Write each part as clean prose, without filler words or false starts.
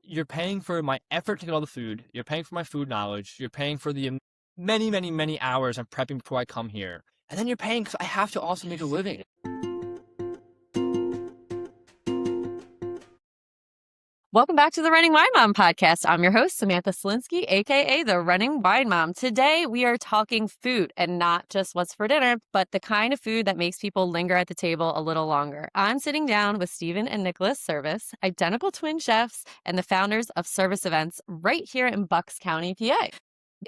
you're paying for my effort to get all the food. You're paying for my food knowledge. You're paying for the many, many, many hours I'm prepping before I come here. And then you're paying because I have to also make a living. Welcome back to the Running Wine Mom podcast. I'm your host, Samantha, aka the Running Wine Mom. Today, we are talking food, and not just what's for dinner, but the kind of food that makes people linger at the table a little longer. I'm sitting down with Stephen and Nicolas Servis, identical twin chefs and the founders of Servis Events right here in Bucks County, PA.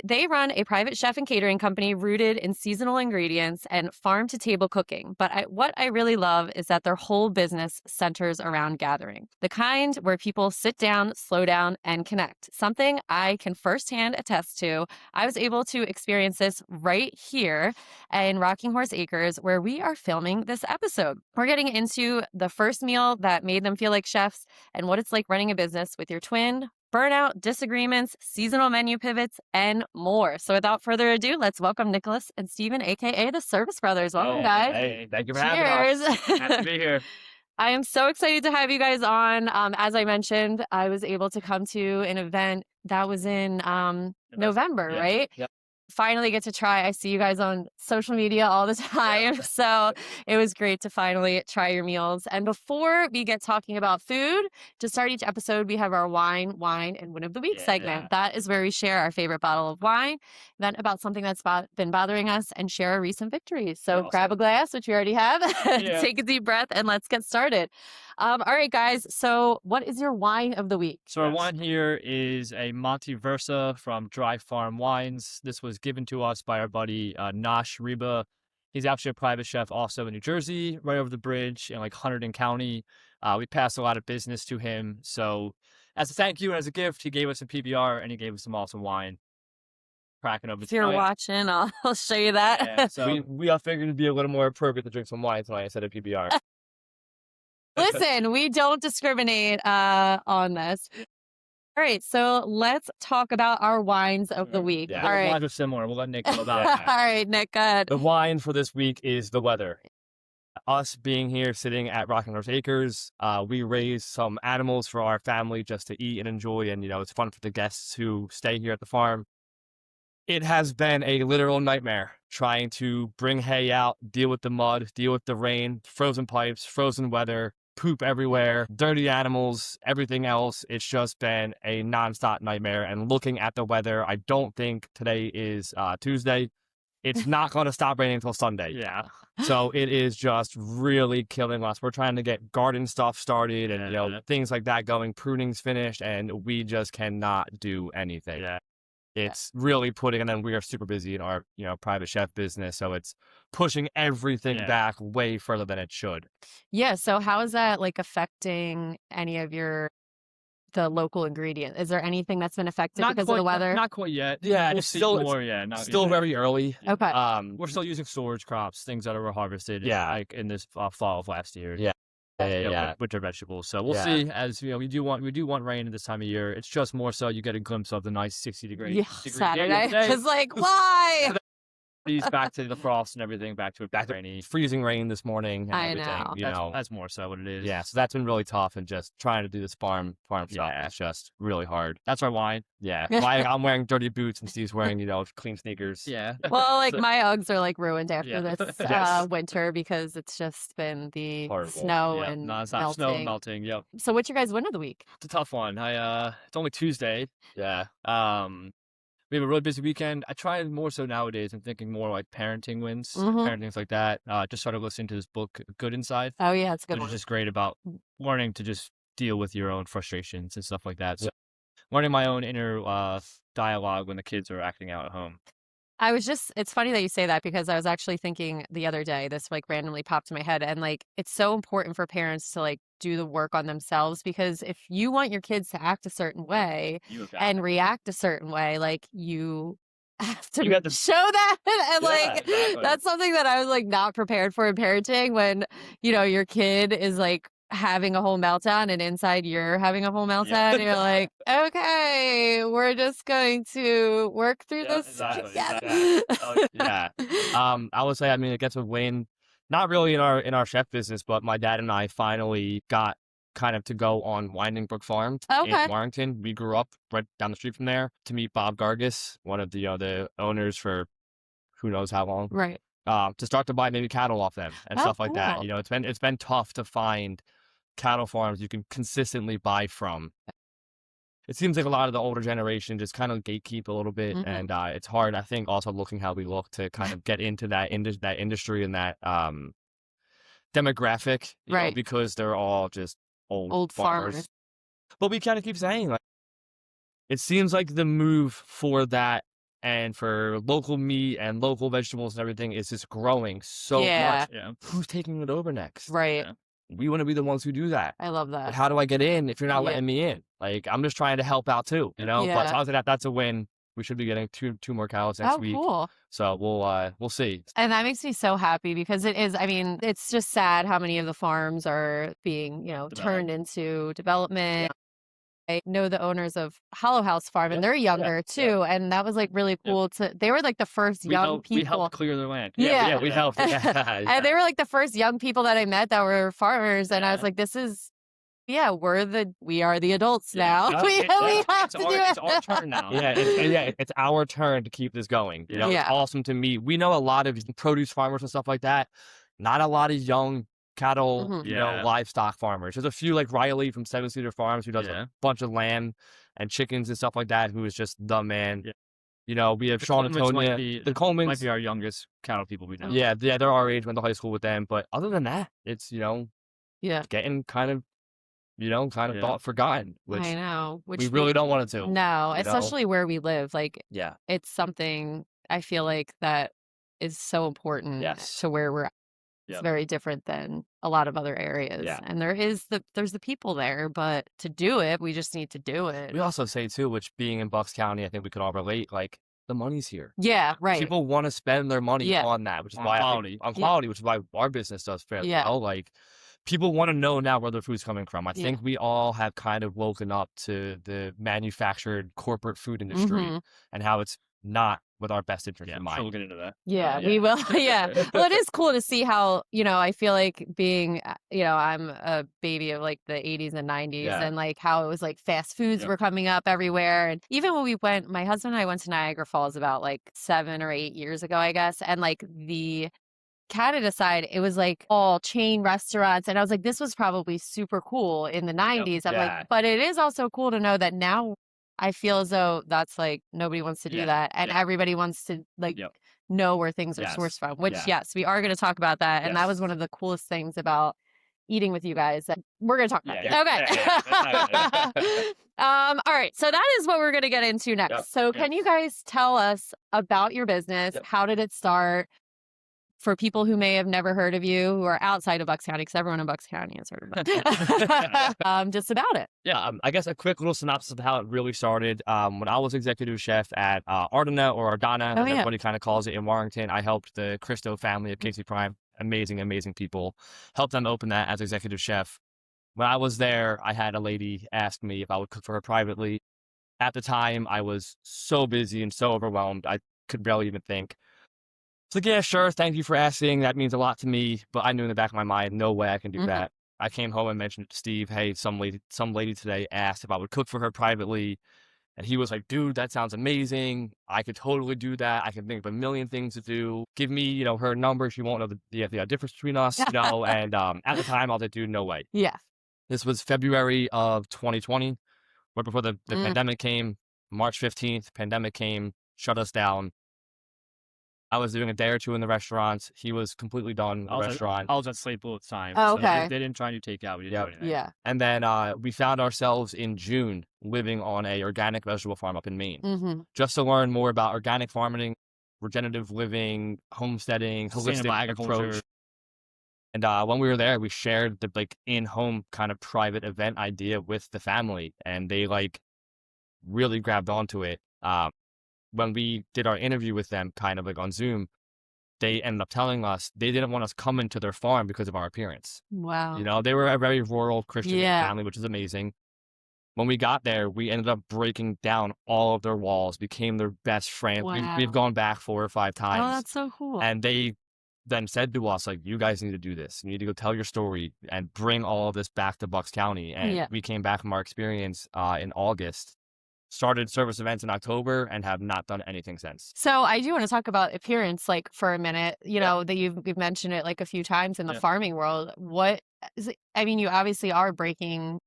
They run a private chef and catering company rooted in seasonal ingredients and farm-to-table cooking. But what I really love is that their whole business centers around gathering, the kind where people sit down, slow down, and connect. Something I can firsthand attest to. I was able to experience this right here in Rocking Horse Acres, where we are filming this episode. We're getting into the first meal that made them feel like chefs and what it's like running a business with your twin, burnout, disagreements, seasonal menu pivots, and more. So without further ado, let's welcome Nicolas and Stephen, aka the Servis Brothers. Welcome, guys. Hey, thank you for having us. Happy to be here. I am so excited to have you guys on. As I mentioned, I was able to come to an event that was in November, right? Yep. Finally get to try. I see you guys on social media all the time. Yeah. So it was great to finally try your meals. And before we get talking about food, to start each episode, we have our wine, and win of the week segment. That is where we share our favorite bottle of wine, then about something that's been bothering us, and share our recent victories. So Awesome. Grab a glass, which we already have, take a deep breath, and let's get started. All right, guys. So what is your wine of the week? So our wine here is a Monte Versa from Dry Farm Wines. This was given to us by our buddy Nash Reba. He's actually a private chef also in New Jersey, right over the bridge in like Hunterdon County. We passed a lot of business to him. So as a thank you and as a gift, he gave us some PBR and he gave us some awesome wine. Cracking over. If you're watching, I'll show you that. Yeah, so we all figured it'd be a little more appropriate to drink some wine tonight instead of PBR. Listen, we don't discriminate on this. All right, so let's talk about our wines of the week. Yeah, all right. Wines are similar. We'll let Nick know about that. All right, Nick, go ahead. The wine for this week is the weather. Us being here sitting at Rocking Horse Acres, we raise some animals for our family just to eat and enjoy, and it's fun for the guests who stay here at the farm. It has been a literal nightmare trying to bring hay out, deal with the mud, deal with the rain, frozen pipes, frozen weather, poop everywhere, dirty animals, everything else. It's just been a nonstop nightmare. And looking at the weather, I don't think today is Tuesday. It's not going to stop raining until Sunday. Yeah. So it is just really killing us. We're trying to get garden stuff started and things like that going. Pruning's finished, and we just cannot do anything. Yeah. It's really putting, and then we are super busy in our, private chef business. So it's pushing everything back way further than it should. Yeah. So how is that affecting any of the local ingredient? Is there anything that's been affected because of the weather? Not quite yet. Yeah. It's still very early. Okay. We're still using storage crops, things that were harvested. Like in this fall of last year. Yeah. Winter vegetables. So we'll see. As we do want rain at this time of year. It's just more so you get a glimpse of the nice 60-degree Saturday. It's like, why? Back to the frost and everything, back to rainy, freezing rain this morning. And I everything, know. That's more so what it is. Yeah, so that's been really tough, and just trying to do this farm stuff is just really hard. That's our wine. Yeah, I'm wearing dirty boots and Steve's wearing clean sneakers. Yeah. Well, my Uggs are ruined after this winter because it's just been the snow and melting. Snow and melting. Yep. So what's your guys' win of the week? It's a tough one. It's only Tuesday. Yeah. We have a really busy weekend. I try more so nowadays. I'm thinking more like parenting wins, parenting, like that. Just started listening to this book, Good Inside. Oh, yeah, it's a good one. Which is just great about learning to just deal with your own frustrations and stuff like that. So learning my own inner dialogue when the kids are acting out at home. It's funny that you say that because I was actually thinking the other day, this randomly popped in my head, and it's so important for parents to do the work on themselves, because if you want your kids to act a certain way and react a certain way, you have to show that. And exactly. That's something that I was not prepared for in parenting, when, your kid is having a whole meltdown and inside you're having a whole meltdown. And you're like, okay, we're just going to work through this together. I would say, it gets a win, not really in our chef business, but my dad and I finally got kind of to go on Winding Brook Farm Okay. in Warrington. We grew up right down the street from there to meet Bob Gargis, one of the owners for who knows how long. Right. To start to buy maybe cattle off them and stuff like that. Cool. You know, it's been tough to find cattle farms you can consistently buy from. It seems like a lot of the older generation just kind of gatekeep a little bit, and it's hard. I think also looking how we look to kind of get into that industry and that demographic, you know, because they're all just old farmers. But we kind of keep saying, like, it seems like the move for that and for local meat and local vegetables and everything is just growing so much. Yeah. Who's taking it over next? Right. Yeah. We want to be the ones who do that. I love that. But how do I get in if you're not letting me in? Like, I'm just trying to help out too, you know? But other than that, that's a win. We should be getting two more cows next week. Cool. So we'll see. And that makes me so happy because it is, I mean, it's just sad how many of the farms are being, you know, turned into development. Yeah. I know the owners of Hollow House Farm, and they're younger too. And that was like really cool they were like the first young people. We helped clear their land. Yeah, we helped. And they were like the first young people that I met that were farmers. And I was like, this is, we are the adults now. No, we have to do it. It's our turn now. It's our turn to keep this going. You know, it's awesome to me. We know a lot of produce farmers and stuff like that. Not a lot of young cattle, you know, livestock farmers. There's a few like Riley from Seven Cedar Farms who does a bunch of lamb and chickens and stuff like that, who is just the man. Yeah. You know, we have Sean Antonia. The Colemans might be our youngest cattle people we know. Yeah, they're our age, went to high school with them. But other than that, it's, you know, getting kind of forgotten, which I know, which we really don't want it to. No, especially where we live. Like, it's something I feel like that is so important to where we're at. It's very different than a lot of other areas. Yeah. And there's the people there, but to do it, we just need to do it. We also say too, which being in Bucks County, I think we could all relate, like the money's here. Yeah, right. People want to spend their money on that, which is why quality, which is why our business does fairly well. Like, people want to know now where their food's coming from. I think we all have kind of woken up to the manufactured corporate food industry and how it's not with our best interest in mind. So we'll get into that. Yeah, we will. Well, it is cool to see how, you know, I feel like being, you know, I'm a baby of like the 80s and 90s and like how it was like fast foods were coming up everywhere. And even when we went, my husband and I went to Niagara Falls about like 7 or 8 years ago, I guess. And like the Canada side, it was like all chain restaurants. And I was like, this was probably super cool in the 90s. I'm like, but it is also cool to know that now I feel as though that's like nobody wants to do that. And everybody wants to like know where things are sourced from, which we are going to talk about that. And that was one of the coolest things about eating with you guys that we're going to talk about. Okay. All right. So that is what we're going to get into next. So can you guys tell us about your business? How did it start? For people who may have never heard of you, who are outside of Bucks County, because everyone in Bucks County has heard of it. Just about it. Yeah, I guess a quick little synopsis of how it really started. When I was executive chef at Ardana or Ardana, as everybody kind of calls it in Warrington, I helped the Christo family of Casey Prime. Amazing, amazing people. Helped them open that as executive chef. When I was there, I had a lady ask me if I would cook for her privately. At the time, I was so busy and so overwhelmed, I could barely even think. It's like, yeah, sure. Thank you for asking. That means a lot to me. But I knew in the back of my mind, no way I can do that. I came home and mentioned to Steve, hey, some lady today asked if I would cook for her privately. And he was like, dude, that sounds amazing. I could totally do that. I can think of a million things to do. Give me, you know, her number. She won't know the difference between us, you know. And at the time, I was like, dude, no way. Yeah. This was February of 2020, right before the pandemic came. March 15th, pandemic came, shut us down. I was doing a day or two in the restaurants. He was completely done in the restaurant. I was at Slate at the time. Oh, okay. So they didn't try to take out. We didn't do anything. Yeah. And then we found ourselves in June living on a organic vegetable farm up in Maine. Just to learn more about organic farming, regenerative living, homesteading, holistic agriculture. And when we were there, we shared the like in-home kind of private event idea with the family, and they like really grabbed onto it. When we did our interview with them kind of like on Zoom, they ended up telling us they didn't want us coming to their farm because of our appearance. Wow. You know, they were a very rural Christian family, which is amazing. When we got there, we ended up breaking down all of their walls, became their best friends. Wow. We've gone back 4 or 5 times. Oh, that's so cool. And they then said to us, like, you guys need to do this. You need to go tell your story and bring all of this back to Bucks County. And we came back from our experience in August, started Servis Events in October, and have not done anything since. So I do want to talk about appearance, like, for a minute, you know, that you've mentioned it like a few times in the farming world. What is it? I mean, you obviously are breaking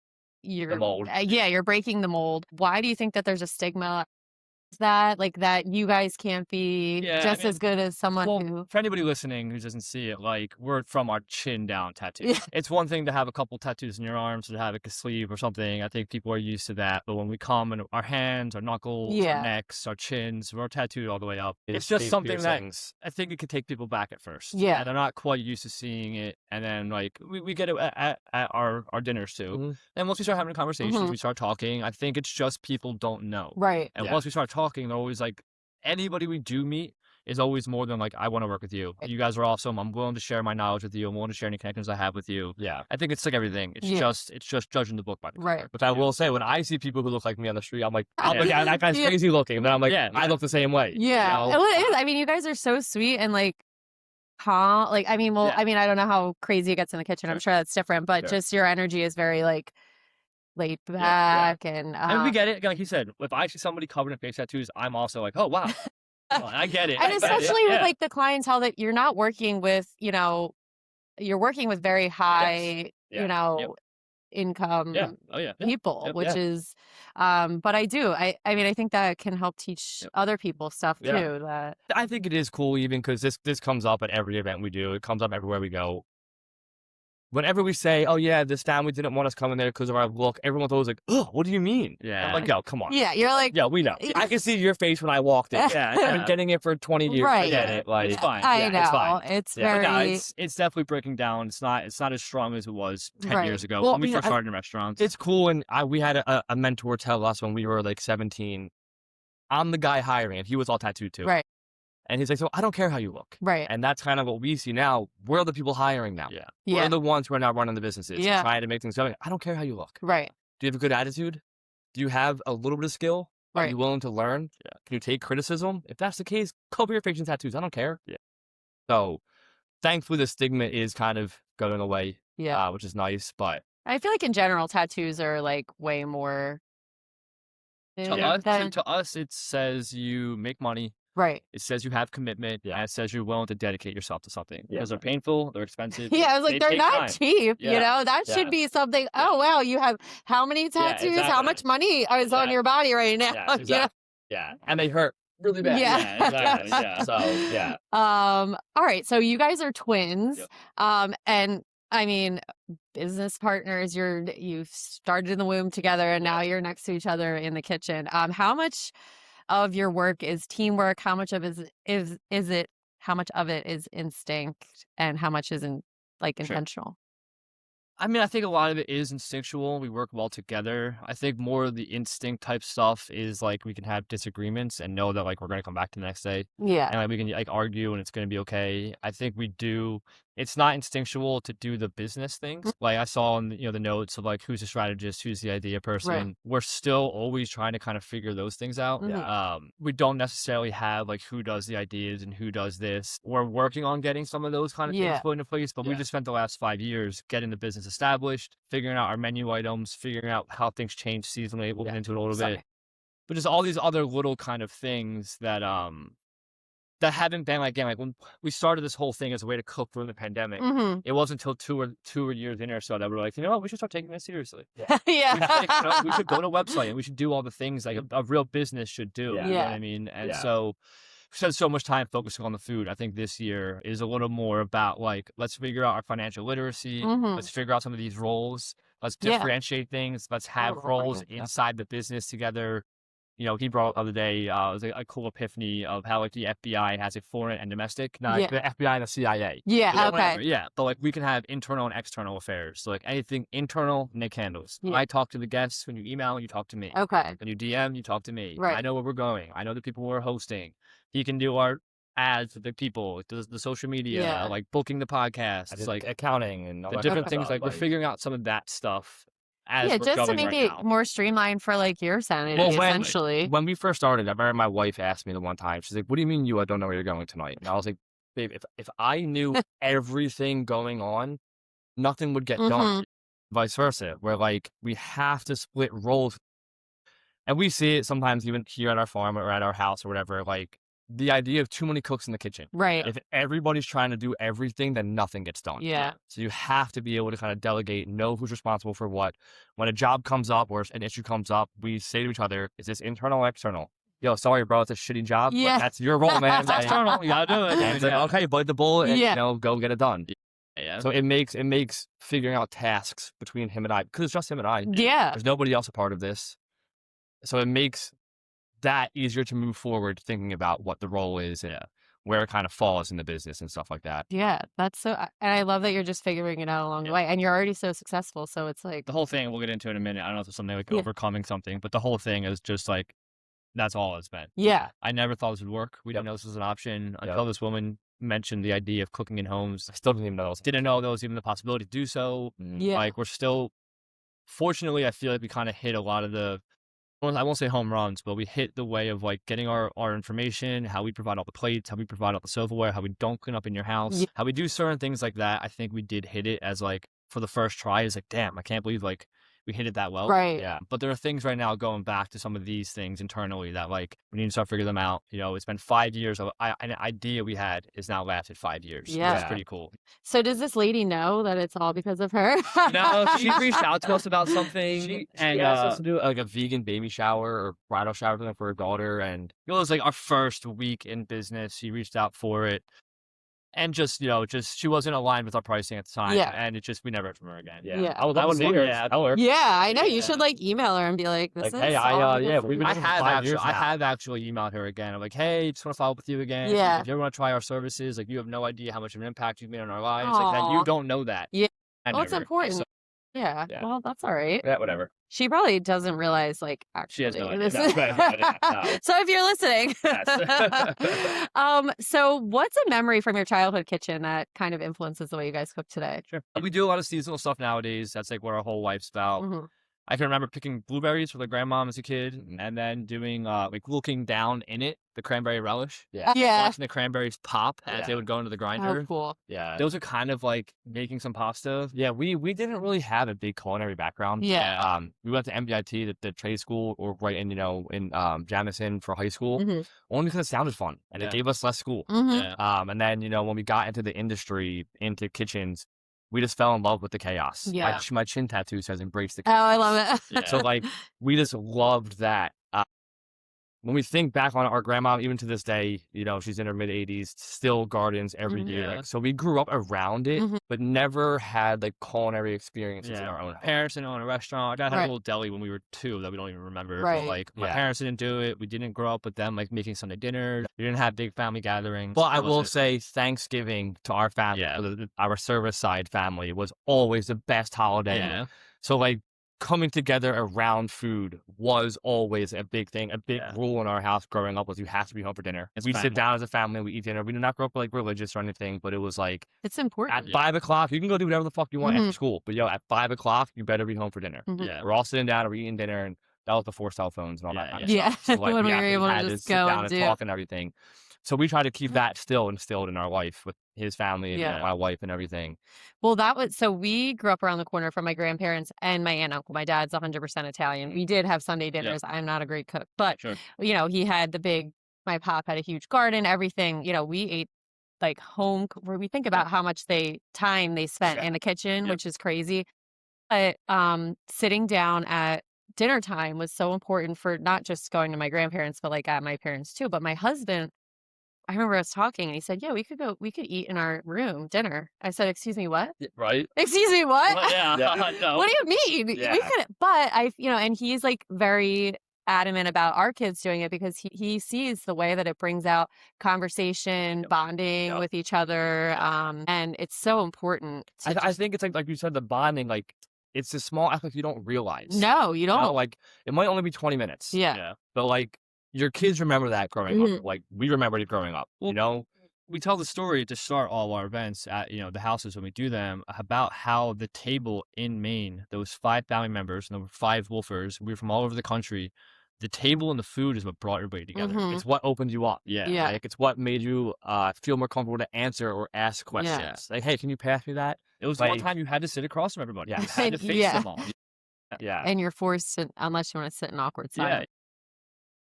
The mold. you're breaking the mold. Why do you think that there's a stigma that, like, that you guys can't be just as good as someone who... For anybody listening who doesn't see it, like, we're from our chin down tattoo. It's one thing to have a couple tattoos in your arms or to have like a sleeve or something. I think people are used to that. But when we come in our hands, our knuckles, our necks, our chins, we're tattooed all the way up. It's just something that I think it could take people back at first. Yeah. And they're not quite used to seeing it. And then, like, we get it at our dinners too. And once we start having conversations, we start talking. I think it's just people don't know. Right. And once we start talking, they're always like, anybody we do meet is always more than like, I want to work with you. You guys are awesome. I'm willing to share my knowledge with you. I'm willing to share any connections I have with you. Yeah. I think it's like everything. It's just judging the book by the cover. Right. But I will say, when I see people who look like me on the street, I'm like, that guy's crazy looking. And then I'm like, I look the same way. Yeah. You know? It is. I mean, you guys are so sweet and like, like, I mean, I mean, I don't know how crazy it gets in the kitchen. I'm sure that's different, but just your energy is very like laid back and we get it. Like you said, if I see somebody covered in face tattoos, I'm also like, oh wow. I get it. And especially with like the clientele that you're not working with, you know, you're working with very high, you know, income people, which is, but I mean, I think that can help teach other people stuff too. That I think it is cool, even because this comes up at every event we do. It comes up everywhere we go. Whenever we say, oh yeah, this family didn't want us coming there because of our look, everyone's always like, oh, what do you mean? Yeah. I'm like, yo, come on. Yeah, you're like... Yeah, we know. I can see your face when I walked in. I've been getting it for 20 years. Right. I get it. Like, it's fine. I know. It's fine. It's But no, very... it's definitely breaking down. It's not as strong as it was 10 years ago Well, when we first started in restaurants. It's cool. And we had a mentor tell us when we were like 17, I'm the guy hiring, and he was all tattooed too. Right. And he's like, so I don't care how you look. Right. And that's kind of what we see now. We're the people hiring now. We're the ones who are now running the businesses, trying to make things go. I don't care how you look. Right. Do you have a good attitude? Do you have a little bit of skill? Are you willing to learn? Can you take criticism? If that's the case, cover your face and tattoos. I don't care. So thankfully the stigma is kind of going away, which is nice. But I feel like in general, tattoos are like way more... To us, it says you make money. Right. It says you have commitment. And it says you're willing to dedicate yourself to something. Because they're painful, they're expensive. I was like, they're not cheap. You know, that should be something. Oh, wow. You have how many tattoos? exactly. How much money is on your body right now? Yeah, exactly. And they hurt really bad. Yeah. Exactly. So, all right. So you guys are twins. And I mean, business partners, you've started in the womb together and now you're next to each other in the kitchen. How much of your work is teamwork? How much of it how much of it is instinct and how much is intentional? I mean, I think a lot of it is instinctual. We work well together. I think more of the instinct type stuff is like we can have disagreements and know that like we're going to come back the next day. Yeah. And like we can like argue and it's going to be okay. I think we do. It's not instinctual to do the business things. Like I saw in the notes of like who's the strategist, who's the idea person. Right. We're still always trying to kind of figure those things out. We don't necessarily have like who does the ideas and who does this. We're working on getting some of those kind of things put into place, but we just spent the last 5 years getting the business established, figuring out our menu items, figuring out how things change seasonally. We'll get into it a little bit. But just all these other little kind of things that that haven't been like when we started this whole thing as a way to cook during the pandemic. It wasn't until two years in or so that we were like, you know what, we should start taking this seriously. We should go to a website and we should do all the things like a real business should do. You know what I mean? And so we spent so much time focusing on the food. I think this year is a little more about like, let's figure out our financial literacy. Let's figure out some of these roles. Let's differentiate things. Let's have roles inside the business together. You know, he brought up the other day, it was a cool epiphany of how like the FBI has a foreign and domestic, not the FBI and the CIA. But like we can have internal and external affairs. So like anything internal, Nick handles. I talk to the guests. When you email, you talk to me. When you DM, you talk to me. Right. I know where we're going. I know the people we're hosting. He can do our ads for the people, the social media, like booking the podcast. It's like accounting and all the that different kind of things. stuff. Like we're figuring out some of that stuff. Just to make it more streamlined for like your sanity, essentially. When we first started, I remember my wife asked me the one time, she's like, what do you mean I don't know where you're going tonight? And I was like, babe, if I knew everything going on, nothing would get done. Vice versa, where like we have to split roles. And we see it sometimes even here at our farm or at our house or whatever, like the idea of too many cooks in the kitchen. Right. If everybody's trying to do everything, then nothing gets done. Yeah. So you have to be able to kind of delegate, know who's responsible for what. When a job comes up or an issue comes up, we say to each other, is this internal or external? Yo, sorry, bro, it's a shitty job. Yeah. But that's your role, man. That's external. You gotta do it. And it's like, okay, bite the bullet and, Yeah. you know, go get it done. Yeah. So it makes figuring out tasks between him and I, because it's just him and I. Yeah. There's nobody else a part of this. So it makes that easier to move forward thinking about what the role is and where it kind of falls in the business and stuff like that. Yeah. That's so, and I love that you're just figuring it out along the way, and you're already so successful. So it's like The whole thing, we'll get into it in a minute. I don't know if it's something like Yeah. overcoming something, but the whole thing is just like, that's all it's been. yeah. I never thought this would work. We didn't know this was an option until this woman mentioned the idea of cooking in homes. I still didn't even know that was Didn't know there was even the possibility to do so. Yeah. Like, we're still, fortunately, I feel like we kind of hit a lot of the, well, I won't say home runs, but we hit the way of like getting our information, how we provide all the plates, how we provide all the silverware, how we don't clean up in your house, how we do certain things like that. I think we did hit it as like, for the first try, is like, damn, I can't believe like we hit it that well. Right. Yeah. But there are things right now going back to some of these things internally that like we need to start figuring them out. You know, it's been 5 years of an idea we had is now lasted 5 years. Yeah. It's pretty cool. So does this lady know that it's all because of her? No, she reached out to us about something. She and asked us to do like a vegan baby shower or bridal shower thing for her daughter. And it was like our first week in business. She reached out for it. And just, you know, she wasn't aligned with our pricing at the time. Yeah. And it just, we never heard from her again. Yeah. I would love to see her. Tell her. Yeah, I know. You should like email her and be like, this Like, is hey, all because we've been I doing it for 5 years now. have actually emailed her again. I'm like, hey, just want to follow up with you again. Yeah. If you ever want to try our services, like you have no idea how much of an impact you've made on our lives. Like that, Aw. you don't know that. Yeah. I Well, it's never. important. So, Yeah. Yeah. Well, that's all right. Yeah, whatever. She probably doesn't realize, like, She has no actually, idea. this No, is- no. So if you're listening, Yes. so what's a memory from your childhood kitchen that kind of influences the way you guys cook today? Sure. We do a lot of seasonal stuff nowadays. That's like what our whole life's about. Mhm. I can remember picking blueberries for the grandmom as a kid, and then doing like looking down in it, the cranberry relish. Yeah. Yeah. Watching the cranberries pop as Yeah. they would go into the Oh, grinder. cool. Yeah. Those are kind of like making some pasta. Yeah, we didn't really have a big culinary background. Yeah. We went to MBIT, the trade school, or right in, you know, in Jamison for high school, Mhm. only because it sounded fun and Yeah. it gave us less school. Mhm. Yeah. And then, you know, when we got into the industry, into kitchens, we just fell in love with the chaos. Yeah. My chin tattoo says embrace the Oh, chaos. I love it. So like we just loved that. When we think back on our grandma, even to this day, you know, she's in her mid-80s, still gardens every Mhm. year. Yeah. Like, so we grew up around it, Mhm. but never had like culinary experiences in our own home. Parents didn't own a restaurant. Our dad had Right. a little deli when we were 2 that we don't even remember. Right. But like my Yeah. parents didn't do it. We didn't grow up with them like making Sunday dinner. We didn't have big family gatherings. But I That will wasn't- say Thanksgiving to our family, Yeah. our service side family, was always the best holiday. Yeah. So like coming together around food was always a big thing. A big Yeah. rule in our house growing up was you have to be home for dinner. It's We family. sit down as a family, we eat dinner. We did not grow up like religious or anything, but it was like It's at important. 5 o'clock, you can go do whatever the fuck you want Mhm. after school. But yo, at 5 o'clock, you better be home for dinner. Mhm. Yeah. We're all sitting down, we're eating dinner, and that was before cell phones and all that. Yeah, kind of Yeah. stuff. So, like, When we were actually able to had just sit go down and and do. talk and everything. So we try to keep that still instilled in our life with his family and Yeah. my wife and everything. Well, so we grew up around the corner from my grandparents and my aunt and uncle. My dad's 100% Italian. We did have Sunday dinners. I'm not a great cook, but Sure. you know, he had my pop had a huge garden, everything, you know, we ate like home where we think about how much time they spent in the kitchen, Yep. which is crazy. But sitting down at dinner time was so important for not just going to my grandparents, but like at my parents too. But my husband, I remember us talking and he said, yeah, we could eat in our room dinner. I said, excuse me, what? Right? Excuse me, what? Well, yeah. No. What do you mean? Yeah. We could, but and he's like very adamant about our kids doing it because he sees the way that it brings out conversation, bonding Yep. with each other. And it's so important. I think it's like you said, the bonding, like it's a small aspect you don't realize. No, you You don't. know, like it might only be 20 minutes. Yeah. Yeah. But like your kids remember that growing Mhm. up. Like we remembered it growing up. Well, You know? We tell the story to start all our events at the houses when we do them about how the table in Maine, those 5 family members, and there were 5 wolfers, we were from all over the country. the table and the food is what brought everybody together. It's what opened you up. Yeah. Like, it's what made you feel more comfortable to answer or ask questions. Like, hey, can you pass me that? It was the one time you had to sit across from everybody. You had to face them all. And you're forced to, unless you want to sit in awkward silence.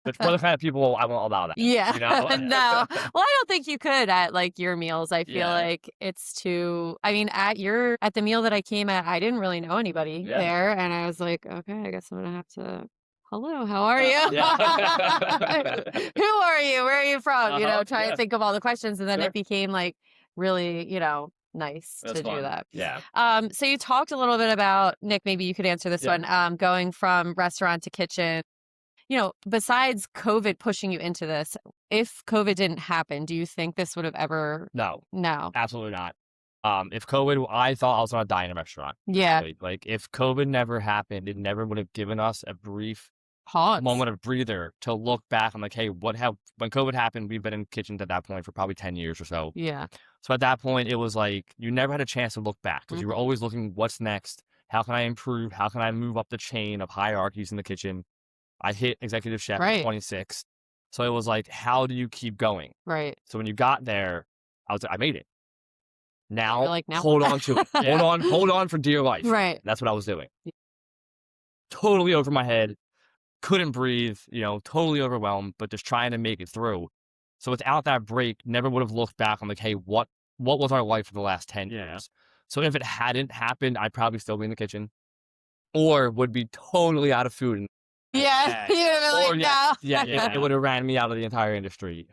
But for the kind of people I won't allow that. Yeah. You know? No. Well, I don't think you could at like your meals. I feel like it's too, I mean, at the meal that I came at, I didn't really know anybody there. And I was like, okay, I guess I'm going to have to, hello, how are you? Who are you? Where are you from? You know, try to think of all the questions. And then it became like really, you know, nice to do that. So you talked a little bit about, Nick, maybe you could answer this one, going from restaurant to kitchen. You know, besides COVID pushing you into this, if COVID didn't happen, do you think this would have ever? No, No, absolutely not. If COVID, I thought I was going to die in a restaurant. Yeah. Like, if COVID never happened, it never would have given us a brief Pause. moment of breather to look back. I'm like, hey, when COVID happened, we've been in kitchens at that point for probably 10 years or so. Yeah. So at that point, it was like, you never had a chance to look back because you were always looking, what's next? How can I improve? How can I move up the chain of hierarchies in the kitchen? I hit executive chef at 26. So it was like, how do you keep going? Right. So when you got there, I made it. Now, like, now hold on to it. Hold on for dear life. Right. That's what I was doing. Totally over my head. Couldn't breathe, you know, totally overwhelmed, but just trying to make it through. So without that break, never would have looked back. I'm like, hey, what was our life for the last 10 years? So if it hadn't happened, I'd probably still be in the kitchen or would be totally out of food. Yeah. It would have ran me out of the entire industry.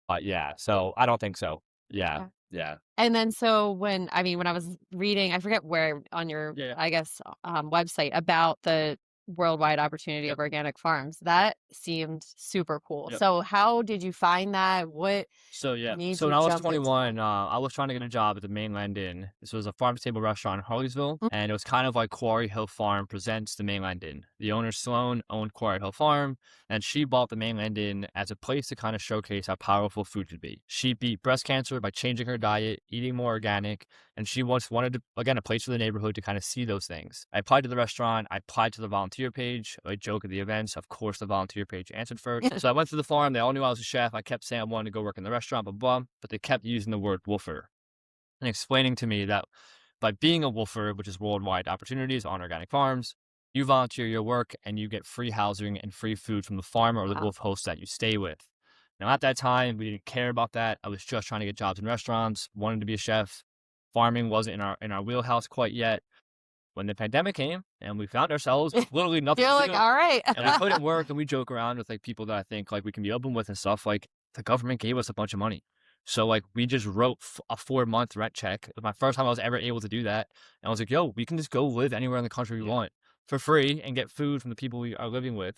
But so I don't think so. Yeah. And then so when I was reading, I forget where on your, I guess, website about the worldwide opportunity of organic farms, that seemed super cool. So how did you find that? What? So when I was 21, I was trying to get a job at the Mainland Inn. This was a farm to table restaurant in Harleysville, and it was kind of like Quarry Hill Farm presents the Mainland Inn. The owner, Sloan, owned Quarry Hill Farm, and she bought the Mainland Inn as a place to kind of showcase how powerful food could be. She beat breast cancer by changing her diet, eating more organic, and she wanted to, again, a place for the neighborhood to kind of see those things. I applied to the restaurant. I applied to the volunteer page. I joke at the events. Of course, the volunteer page answered first. So I went to the farm. They all knew I was a chef. I kept saying I wanted to go work in the restaurant, blah, but they kept using the word woofer and explaining to me that by being a woofer, which is worldwide opportunities on organic farms, you volunteer your work and you get free housing and free food from the farmer or the wolf host that you stay with. Now, at that time, we didn't care about that. I was just trying to get jobs in restaurants, wanted to be a chef. Farming wasn't in our wheelhouse quite yet. When the pandemic came and we found ourselves with literally nothing You're to like, do, all right. and we couldn't work, and we joke around with like people that I think like we can be open with and stuff, like the government gave us a bunch of money. So like we just wrote a 4-month rent check. It was my first time I was ever able to do that. And I was like, yo, we can just go live anywhere in the country we want for free and get food from the people we are living with.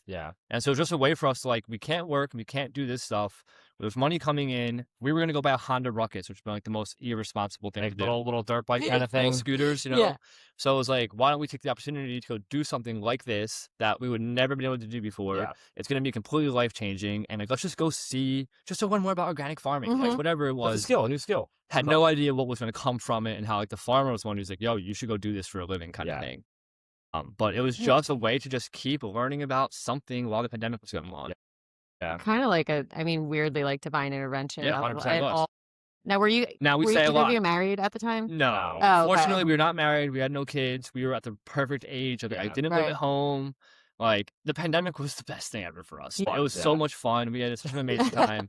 And so it's just a way for us to like, we can't work and we can't do this stuff. There's money coming in. We were going to go buy a Honda Ruckus, which would be like the most irresponsible thing to do. Little dirt bike kind of thing. Scooters, you know? So it was like, why don't we take the opportunity to go do something like this that we would never been able to do before? It's going to be completely life-changing. And like, let's just go see, just to learn more about organic farming, like whatever it was. A new skill. Had no idea what was going to come from it and how like the farmer was one who's like, yo, you should go do this for a living kind of thing. But it was just a way to just keep learning about something while the pandemic was going on. Kind of like weirdly like divine intervention. 100%. Now, we say a lot. Were you married at the time? No. Oh, Fortunately, we were not married. We had no kids. We were at the perfect age of it. I didn't live at home. Like, the pandemic was the best thing ever for us. It was so much fun. We had such an amazing time.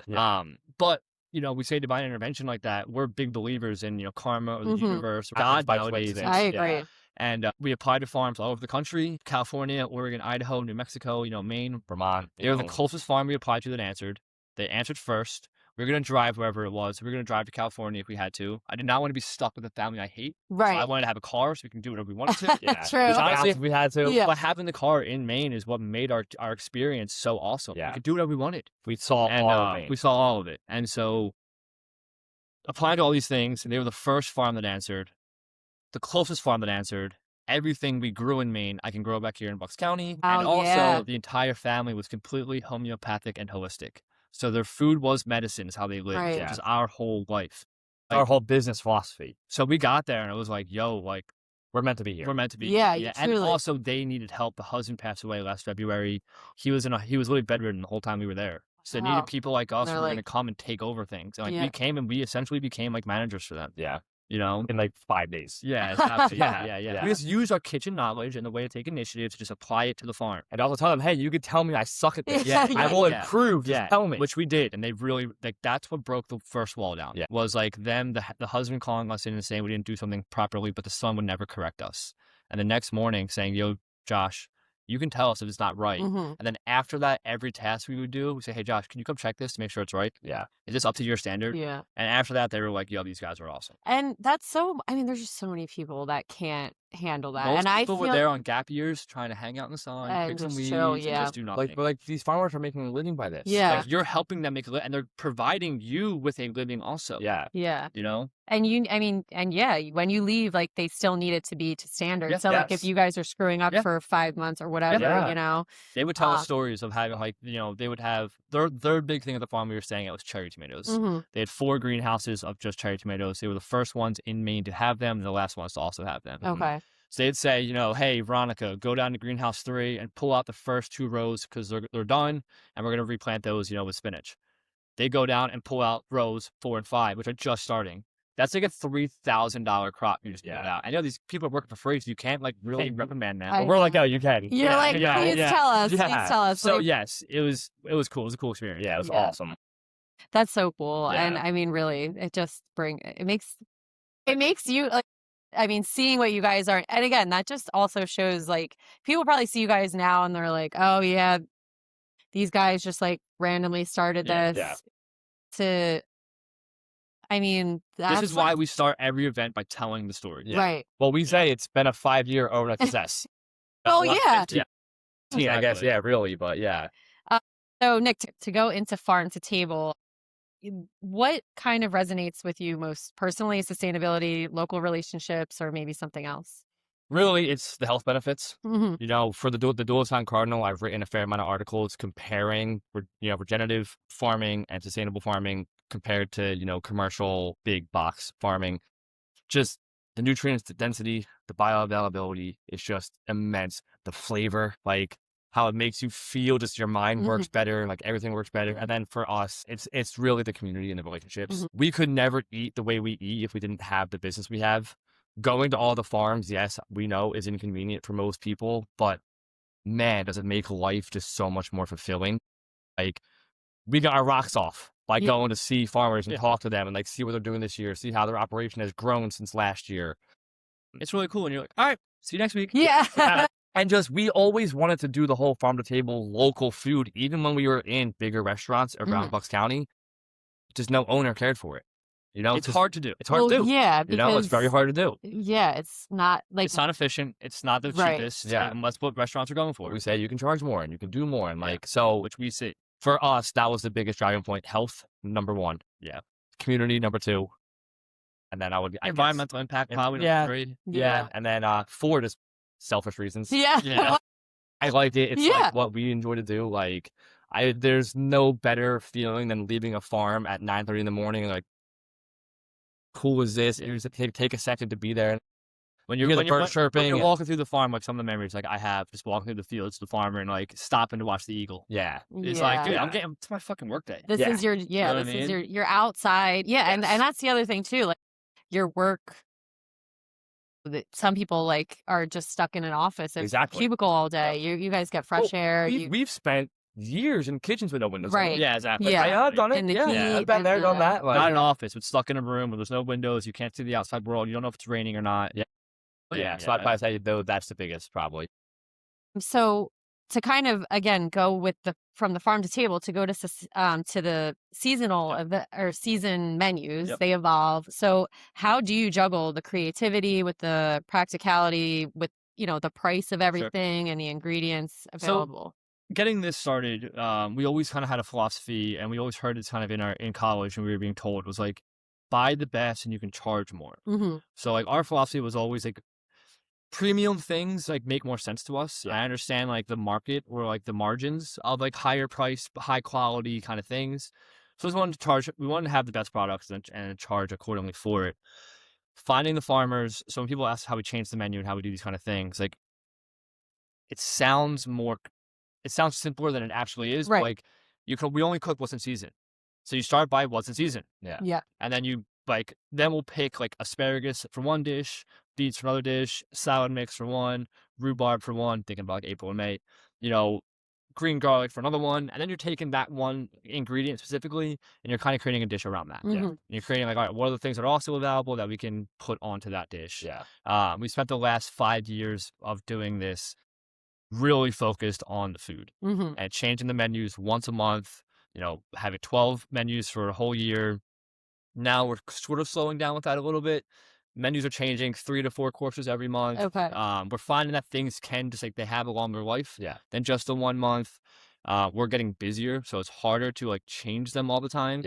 But, you know, we say divine intervention like that. We're big believers in, you know, karma or the universe. God nowadays. I agree. And we applied to farms all over the country, California, Oregon, Idaho, New Mexico, you know, Maine, Vermont. They were the closest farm we applied to that answered. They answered first. We were going to drive wherever it was. We were going to drive to California if we had to. I did not want to be stuck with a family I hate. Right. So I wanted to have a car so we can do whatever we wanted to. True. Honestly, if we had to. But having the car in Maine is what made our experience so awesome. We could do whatever we wanted. We saw all of Maine. We saw all of it. And so applying to all these things, and they were the first farm that answered, the closest farm that answered. Everything we grew in Maine, I can grow back here in Bucks County. And also the entire family was completely homeopathic and holistic. So their food was medicine is how they lived, which is our whole life. Our whole business philosophy. So we got there and it was like, yo, like we're meant to be here. We're meant to be. Yeah, Yeah. truly. And also they needed help. The husband passed away last February. He was literally bedridden the whole time we were there. So they needed people like us who were going to come and take over things. And we came and we essentially became like managers for them. Yeah. In like 5 days. Yeah, yeah. We just use our kitchen knowledge and the way to take initiative to just apply it to the farm. And also tell them, hey, you could tell me I suck at this. I will improve. Just tell me. Which we did. And they really, like, that's what broke the first wall down. Yeah. Was like them, the husband calling us in and saying we didn't do something properly, but the son would never correct us. And the next morning saying, yo, Josh, you can tell us if it's not right. And then after that, every task we would do, we say, hey, Josh, can you come check this to make sure it's right? Yeah. Is this up to your standard? Yeah. And after that, they were like, yo, these guys are awesome. And that's there's just so many people that can't handle that. Most and people I feel were there on gap years trying to hang out in the sun, and pick some just weeds, chill, and just do nothing. Like these farmers are making a living by this. Yeah. Like, you're helping them make a living, and they're providing you with a living also. Yeah. Yeah. And when you leave, like, they still need it to be to standard. So like if you guys are screwing up for 5 months or whatever, they would tell us stories of having they would have their big thing at the farm we were staying at was cherry tomatoes. They had 4 greenhouses of just cherry tomatoes. They were the first ones in Maine to have them, and the last ones to also have them. Okay. So they'd say, hey, Veronica, go down to greenhouse 3 and pull out the first 2 rows because they're done, and we're going to replant those, with spinach. They go down and pull out rows 4 and 5, which are just starting. That's like a $3,000 crop you just pulled out. I know these people are working for free, so you can't really reprimand that. We're like, oh, you can. You're please tell us. Please tell us. So yes, it was cool. It was a cool experience. Yeah, it was awesome. That's so cool. Yeah. And I mean, really, it makes you like, I mean, seeing what you guys are, and again, that just also shows, like, people probably see you guys now and they're like, oh yeah, these guys just like randomly started this. Yeah. This is why we start every event by telling the story. Yeah. Right. Well, we say it's been a 5-year overnight success. Oh yeah. 15, I guess. Yeah, really. But yeah. So Nick, to go into farm to table, what kind of resonates with you most personally? Sustainability, local relationships, or maybe something else? Really, it's the health benefits. Mm-hmm. For the Dual Cardinal, I've written a fair amount of articles comparing, regenerative farming and sustainable farming compared to, commercial big box farming. Just the nutrients, the density, the bioavailability is just immense. The flavor, like how it makes you feel, just your mind works better, like everything works better. And then for us, it's really the community and the relationships. We could never eat the way we eat if we didn't have the business we have. Going to all the farms, yes, we know is inconvenient for most people, but man, does it make life just so much more fulfilling. Like, we got our rocks off by going to see farmers and talk to them and like see what they're doing this year, see how their operation has grown since last year. It's really cool. And you're like, all right, see you next week. Yeah. And we always wanted to do the whole farm to table local food, even when we were in bigger restaurants around Bucks County. Just no owner cared for it. It's hard to do. It's hard to do. Yeah. It's very hard to do. Yeah. It's not like, it's not efficient. It's not the cheapest. Yeah. And that's what restaurants are going for. We say you can charge more and you can do more. And which we see. For us, that was the biggest driving point. Health, number 1. Yeah. Community, number 2. And then environmental impact, probably number 3. Yeah. And then 4, just selfish reasons. Yeah. I liked it. It's like what we enjoy to do. Like, there's no better feeling than leaving a farm at 9:30 in the morning and like, cool is this? It was take a second to be there. When you're walking through the farm, like some of the memories like I have just walking through the fields to the farmer and like stopping to watch the eagle. Yeah. It's like, dude, it's my fucking work day. This is your, you're outside. Yeah. Yes. And that's the other thing too. Like your work, some people like are just stuck in an office and cubicle all day. You guys get fresh air. We've spent years in kitchens with no windows. Right. Yeah, exactly. Yeah. I've done it. I've been there, done that. Like, not an office, but stuck in a room where there's no windows. You can't see the outside world. You don't know if it's raining or not. So I'd say though that's the biggest probably. So to kind of again go with from the farm to table to go to the seasonal event or season menus, they evolve. So how do you juggle the creativity with the practicality with the price of everything and the ingredients available? So getting this started, we always kind of had a philosophy, and we always heard it kind of in college when we were being told, was like, buy the best and you can charge more. So like our philosophy was always like, premium things like make more sense to us. I understand like the market or like the margins of like higher price, high quality kind of things. So we wanted to have the best products and charge accordingly for it. finding the farmers. So when people ask how we change the menu and how we do these kind of things, like it sounds simpler than it actually is. Right. Like we only cook what's in season. So you start by what's in season. Yeah. And then then we'll pick like asparagus for one dish, beets for another dish, salad mix for one, rhubarb for one, thinking about like April and May, green garlic for another one. And then you're taking that one ingredient specifically and you're kind of creating a dish around that. Mm-hmm. And you're creating like, all right, what are the things that are also available that we can put onto that dish? We spent the last 5 years of doing this really focused on the food and changing the menus once a month, having 12 menus for a whole year. Now we're sort of slowing down with that a little bit. Menus are changing 3 to 4 courses every month. Okay. We're finding that things can just like they have a longer life than just the 1 month. We're getting busier, so it's harder to like change them all the time.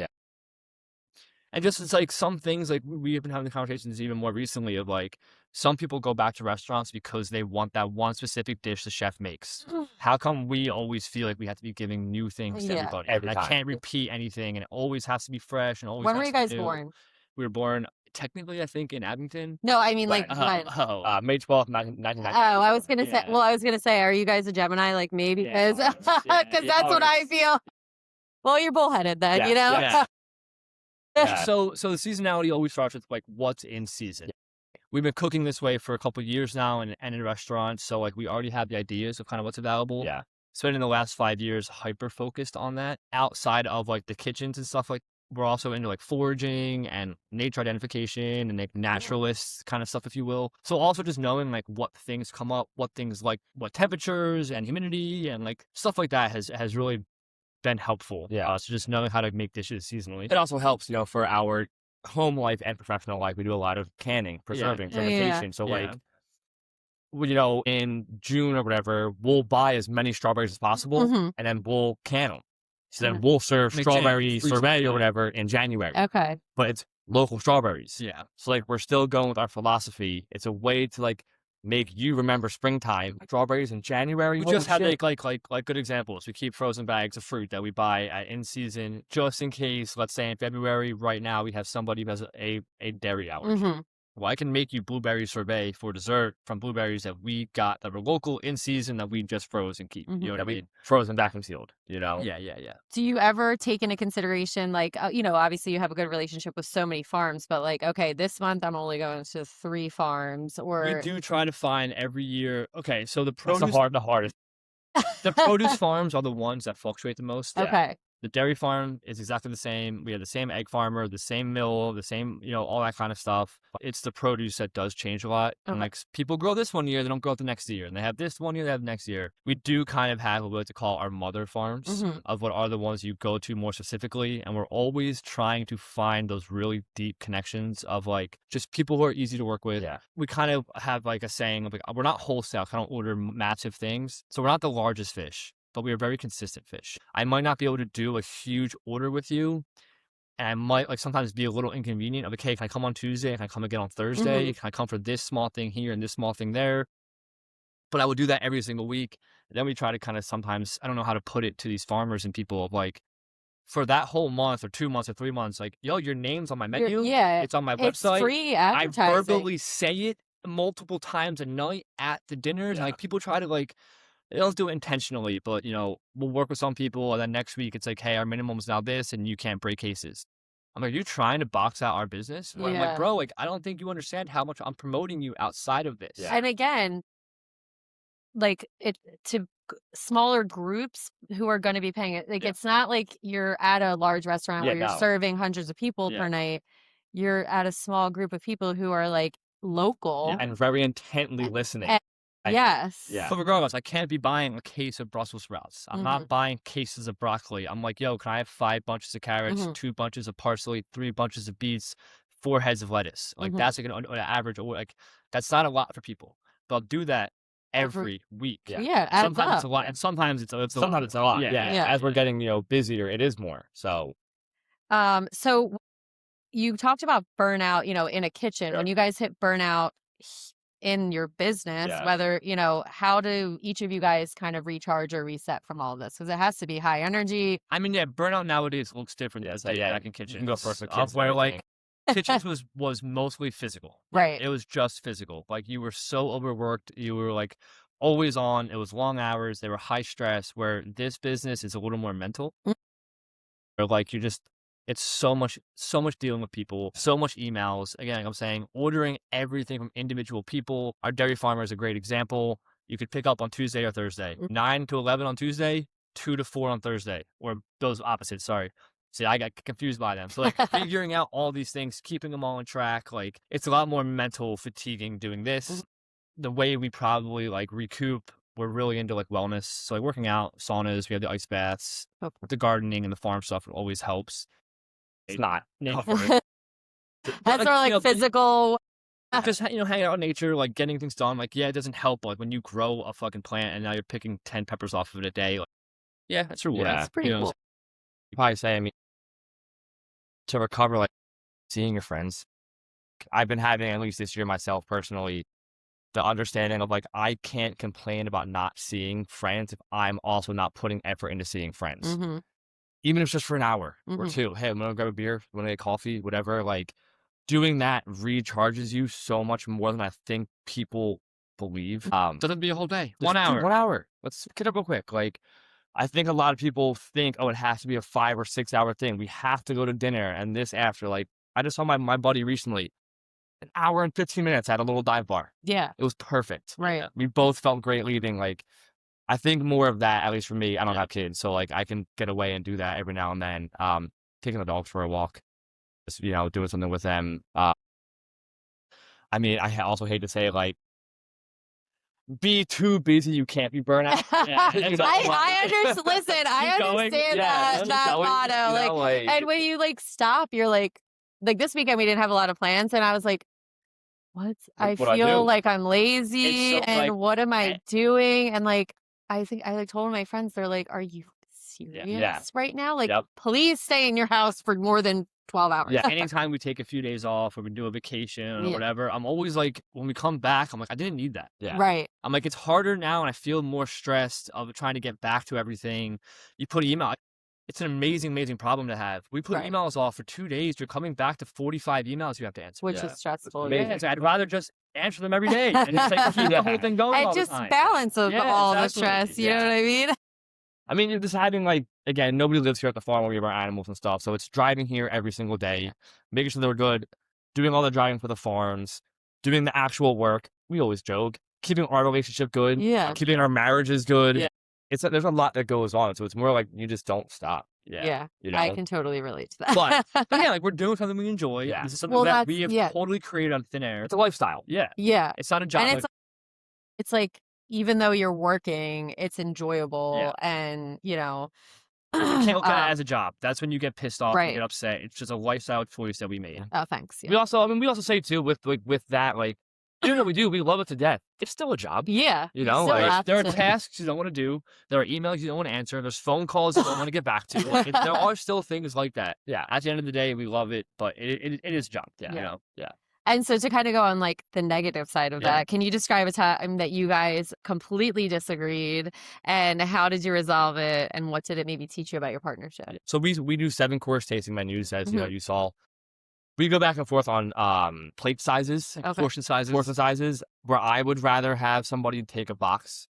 And just it's like some things like we have been having the conversations even more recently of like some people go back to restaurants because they want that one specific dish the chef makes. How come we always feel like we have to be giving new things to everybody? Every and time. I can't repeat anything, and it always has to be fresh and always. When has were you to be guys new. born? We were born technically, I think, in Abington. No, I mean like When? when? May 12th, 1990. Oh, I was gonna say. Well, I was gonna say, are you guys a Gemini? Like maybe because that's what I feel. Well, you're bullheaded then, you know. So the seasonality always starts with like what's in season. We've been cooking this way for a couple of years now and in restaurants. So like we already have the ideas of kind of what's available. Spending the last 5 years hyper focused on that outside of like the kitchens and stuff. Like we're also into like foraging and nature identification and like naturalist kind of stuff, if you will. So also just knowing like what things come up, what things like what temperatures and humidity and like stuff like that has really been helpful. So just knowing how to make dishes seasonally. It also helps, for our home life and professional life. We do a lot of canning, preserving, fermentation. So like, in June or whatever, we'll buy as many strawberries as possible and then we'll can them. So then we'll serve strawberry sorbet or whatever in January. Okay. But it's local strawberries. So like we're still going with our philosophy. It's a way to like make you remember springtime. Strawberries in January. We just had like good examples. We keep frozen bags of fruit that we buy in season just in case. Let's say in February, right now we have somebody who has a dairy allergy. Well, I can make you blueberry sorbet for dessert from blueberries that we got that were local in season that we just froze and keep. You know what I mean? Frozen, vacuum sealed. Yeah. Do you ever take into consideration, like, obviously you have a good relationship with so many farms, but like, okay, this month I'm only going to 3 farms, or we do try to find every year. Okay, so the produce, the hardest. The produce farms are the ones that fluctuate the most. Okay. The dairy farm is exactly the same. We have the same egg farmer, the same mill, the same, all that kind of stuff. It's the produce that does change a lot. And like people grow this one year, they don't grow it the next year. And they have this one year, they have the next year. We do kind of have what we like to call our mother farms of what are the ones you go to more specifically. And we're always trying to find those really deep connections of like just people who are easy to work with. We kind of have like a saying of like, we're not wholesale, kind of order massive things. So we're not the largest fish, but we are very consistent fish. I might not be able to do a huge order with you, and I might like sometimes be a little inconvenient of, okay, can I come on Tuesday? Can I come again on Thursday? Can I come for this small thing here and this small thing there? But I would do that every single week. And then we try to kind of sometimes, I don't know how to put it to these farmers and people of like, for that whole month or 2 months or 3 months, like, your name's on my menu. It's on my website. It's free advertising. I verbally say it multiple times a night at the dinners. And like people try to like, they don't do it intentionally, but we'll work with some people and then next week it's like, hey, our minimum is now this and you can't break cases. I'm like, you're trying to box out our business? I'm like, bro, like, I don't think you understand how much I'm promoting you outside of this. And again, like to smaller groups who are going to be paying it. Like it's not like you're at a large restaurant where you're serving hundreds of people per night. You're at a small group of people who are like local and very intently listening. Yes. But regardless, I can't be buying a case of Brussels sprouts. I'm not buying cases of broccoli. I'm like, yo, can I have 5 bunches of carrots, 2 bunches of parsley, 3 bunches of beets, 4 heads of lettuce? Like that's like an average, like that's not a lot for people. But I'll do that every week. Sometimes it's a lot, and sometimes it's a lot. As we're getting busier, it is more. So you talked about burnout, in a kitchen. When you guys hit burnout in your business, whether, how do each of you guys kind of recharge or reset from all of this? Because it has to be high energy. I mean, burnout nowadays looks different. Back in kitchen. You can go first. Where like kitchens was mostly physical. Right. It was just physical. Like, you were so overworked. You were like always on. It was long hours. They were high stress, where this business is a little more mental. Or like, it's so much dealing with people, so much emails. Again, like I'm saying, ordering everything from individual people. Our dairy farmer is a great example. You could pick up on Tuesday or Thursday, 9 to 11 on Tuesday, 2 to 4 on Thursday, or those opposites. Sorry. See, I got confused by them. So like figuring out all these things, keeping them all on track, like it's a lot more mental fatiguing doing this. The way we probably like recoup, we're really into like wellness. So like working out, saunas, we have the ice baths, the gardening and the farm stuff always helps. It's not. That's more like physical. Just, hanging out in nature, like getting things done. Like, yeah, it doesn't help. Like when you grow a fucking plant and now you're picking 10 peppers off of it a day. Like, yeah, that's rewarding. That's pretty cool. You probably say, I mean, to recover, like seeing your friends. I've been having, at least this year myself personally, the understanding of like, I can't complain about not seeing friends if I'm also not putting effort into seeing friends. Even if it's just for an hour or two. Hey, I'm going to grab a beer, I'm going to get coffee, whatever. Like, doing that recharges you so much more than I think people believe. Doesn't be a whole day. 1 hour. 1 hour. Let's get up real quick. Like, I think a lot of people think, oh, it has to be a 5 or 6 hour thing. We have to go to dinner and this after. Like, I just saw my buddy recently. 1 hour and 15 minutes at a little dive bar. Yeah. It was perfect. Right. We both felt great leaving. Like, I think more of that, at least for me. I don't have kids, so like I can get away and do that every now and then. Taking the dogs for a walk, just, doing something with them. I mean, I also hate to say, like, be too busy, you can't be burnt out. I understand. Listen, I understand that motto. Like, and when you like stop, you're like this weekend we didn't have a lot of plans, and I was like, I feel like I'm lazy, and what am I doing? And like, I think I told my friends, they're like, "Are you serious right now? Like, please stay in your house for more than 12 hours." Yeah. Anytime we take a few days off or we do a vacation or whatever, I'm always like, when we come back, I'm like, I didn't need that. Yeah. Right. I'm like, it's harder now and I feel more stressed of trying to get back to everything. You put email. It's an amazing problem to have. We put emails off for 2 days. You're coming back to 45 emails you have to answer. Which is stressful. Yeah, so I'd rather just answer them every day and just like keep the whole thing going and all just the time. balance of all the stress. You know what I mean? I mean, you're just having like, again, nobody lives here at the farm where we have our animals and stuff. So it's driving here every single day, making sure they're good, doing all the driving for the farms, doing the actual work. We always joke, keeping our relationship good, keeping our marriages good. Yeah. There's a lot that goes on. So it's more like you just don't stop. Yeah. I can totally relate to that. But yeah, like we're doing something we enjoy. Yeah. This is something that we have totally created on thin air. It's a lifestyle. Yeah. Yeah. It's not a job. And it's like, even though you're working, it's enjoyable and, you can't look at it as a job. That's when you get pissed off and get upset. It's just a lifestyle choice that we made. Oh, thanks. Yeah. We also say too with that, like, doing what we do, we love it to death. It's still a job. Yeah. Like, there are tasks you don't want to do. There are emails you don't want to answer. There's phone calls you don't want to get back to. Like, there are still things like that. Yeah. At the end of the day, we love it, but it is a job. Yeah. Yeah. And so to kind of go on like the negative side of that, can you describe a time that you guys completely disagreed, and how did you resolve it, and what did it maybe teach you about your partnership? So we do 7-course tasting menus, as you saw. We go back and forth on plate sizes, portion sizes, where I would rather have somebody take a box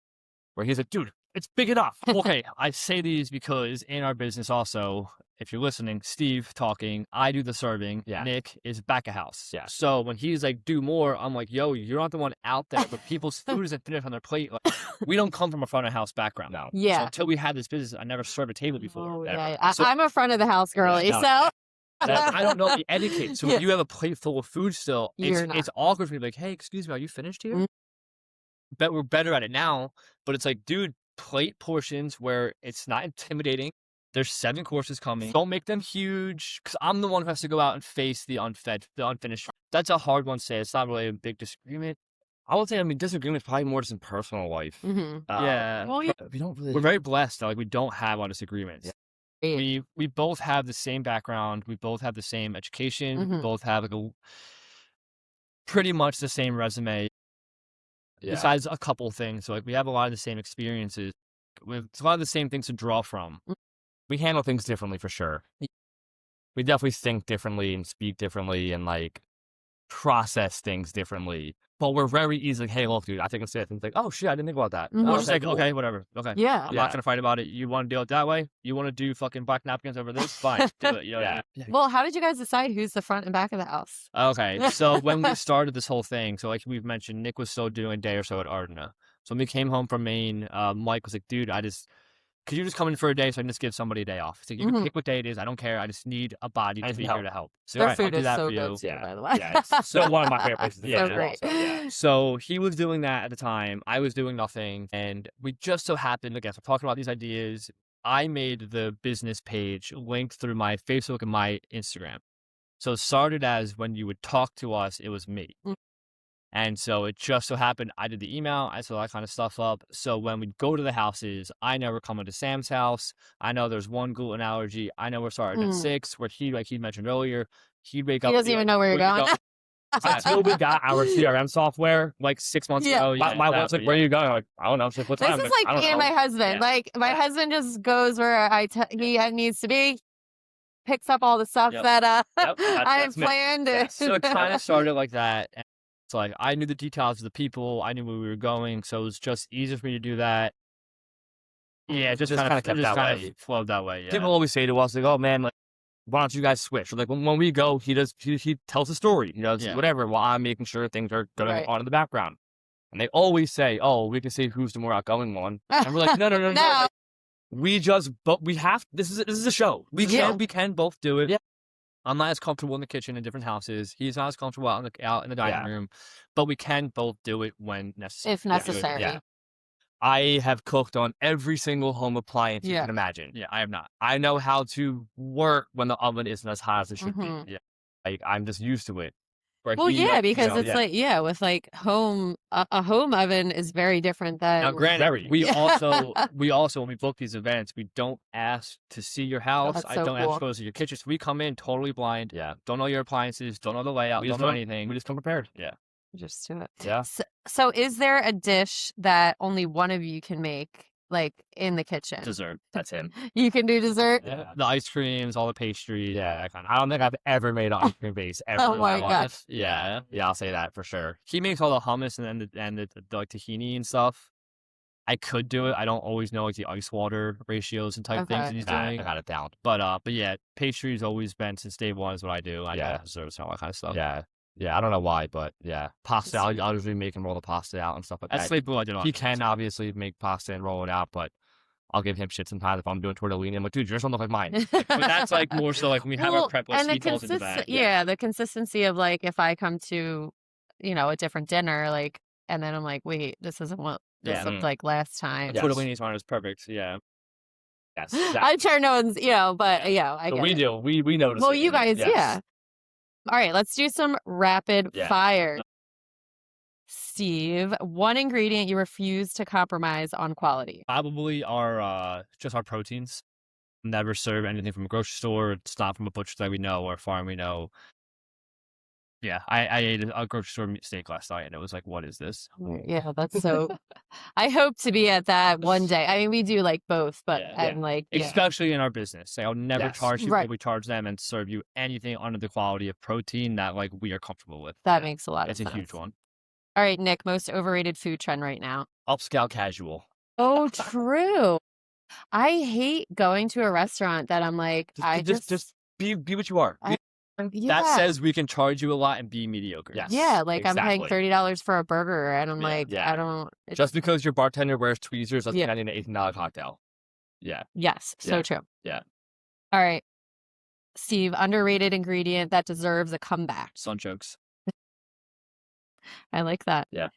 where he's like, dude, it's big enough. Okay, I say these because in our business also, if you're listening, Steve talking, I do the serving, Nick is back of house. Yeah. So when he's like, do more, I'm like, yo, you're not the one out there, but people's food isn't finished on their plate. Like, we don't come from a front of house background. No. Yeah. So until we had this business, I never served a table before. Oh, yeah. I'm a front of the house girly, so... I don't know the etiquette. So if you have a plate full of food still, it's awkward for me. Like, hey, excuse me, are you finished here? Bet we're better at it now, but it's like, dude, plate portions where it's not intimidating. There's 7 courses coming. Don't make them huge, because I'm the one who has to go out and face the unfinished. That's a hard one to say. It's not really a big disagreement. I would say, disagreement is probably more just in personal life. Yeah. Well, we don't really... We're very blessed. Like, we don't have a lot of disagreements. Yeah. We both have the same background. We both have the same education. We both have like pretty much the same resume. Besides a couple things. So like we have a lot of the same experiences. It's a lot of the same things to draw from. We handle things differently for sure. we definitely think differently and speak differently and like process things differently. But we're very easy like, hey, look, dude, I think it's this. And it's like, oh shit, I didn't think about that. We're Oh, just like, cool. okay, whatever. Okay. Yeah. I'm not gonna fight about it. You want to deal it that way? You want to do fucking black napkins over this? Fine, do it. You know what I mean? Well, how did you guys decide who's the front and back of the house? Okay, so when we started this whole thing, so like we've mentioned, Nick was still doing a day or so at Ardena. So when we came home from Maine, Mike was like, dude, could you just come in for a day so I can just give somebody a day off? He's like, you can pick what day it is. I don't care. I just need a body to be here to help. So Their I'll food do is that so for you. good too, by the way. Yeah, it's so one of my favorite places. So great. So he was doing that at the time. I was doing nothing. And we just so happened, again, so talking about these ideas, I made the business page linked through my Facebook and my Instagram. So it started as when you would talk to us, it was me. And so it just so happened I did the email, I set all that kind of stuff up. So when we go to the houses, I never come into Sam's house. I know there's one gluten allergy. I know we're starting at 6, where like he mentioned earlier, he'd wake up. He doesn't even know where you're going. Until we got our CRM software like 6 months ago. My wife's like, where are you going? I'm like, I don't know. She's like, what time? This is like me and my husband. Like my husband just goes where he needs to be, picks up all the stuff that I have planned. So it kind of started like that. So like I knew the details of the people, I knew where we were going, so it was just easier for me to do that. Yeah, just kind of kept that way, flowed that way. Yeah. People always say to us, like, "Oh man, like, why don't you guys switch?" Or like when we go, he tells a story, he does whatever, while I'm making sure things are going on in the background. And they always say, "Oh, we can see who's the more outgoing one," and we're like, "No." Like, we have this is a show. We can both do it. Yeah. I'm not as comfortable in the kitchen in different houses. He's not as comfortable out in the dining room, but we can both do it when necessary. If necessary. Yeah. I have cooked on every single home appliance you can imagine. Yeah, I have not. I know how to work when the oven isn't as hot as it should be. Yeah, like I'm just used to it. Well, because it's like with like a home oven is very different than. Now, granted, we also when we book these events, we don't ask to see your house. I don't ask to go to your kitchen. So we come in totally blind. Yeah, don't know your appliances, don't know the layout, don't know anything. We just come prepared. Yeah, just do it. Yeah. So is there a dish that only one of you can make? Like in the kitchen. Dessert. That's him. You can do dessert? Yeah. The ice creams, all the pastries. Yeah. I don't think I've ever made an ice cream base ever. Oh my gosh. Yeah. Yeah, I'll say that for sure. He makes all the hummus and the like tahini and stuff. I could do it. I don't always know like the ice water ratios and type things that he's doing. I got it down. But yeah, pastry's always been since day one is what I do. I got desserts and all that kind of stuff. Yeah. Yeah, I don't know why, but yeah. Pasta, I'll usually make him roll the pasta out and stuff like that. That's Blue, I do not. He can obviously make pasta and roll it out, but I'll give him shit sometimes if I'm doing tortellini. I'm like, dude, yours don't look like mine. But that's like more so like when we have our prep list, he falls into that. Yeah, the consistency of like if I come to, a different dinner, like, and then I'm like, wait, this isn't what this looked like last time. The tortellini's one is perfect. Yeah. Yes. I'm sure no one's, but I get we it. do. We notice. Well, you guys, All right, let's do some rapid fire. Steve, one ingredient you refuse to compromise on quality. Probably just our proteins. Never serve anything from a grocery store. It's not from a butcher that we know or a farm we know. Yeah, I ate a grocery store steak last night, and it was like, what is this? Yeah, that's so. I hope to be at that one day. I mean, we do like both, but especially in our business, I'll never charge you what we charge them and serve you anything under the quality of protein that like we are comfortable with. That makes a lot of sense. It's a huge one. All right, Nick, most overrated food trend right now. Upscale casual. Oh, true. I hate going to a restaurant that I'm like, just be what you are. That says we can charge you a lot and be mediocre. Yes. Yeah, like I'm paying $30 for a burger, and I'm like, I don't. Just because your bartender wears tweezers doesn't mean an $18 cocktail. Yeah. Yes, so true. Yeah. All right, Steve, underrated ingredient that deserves a comeback. Sunchokes. I like that. Yeah.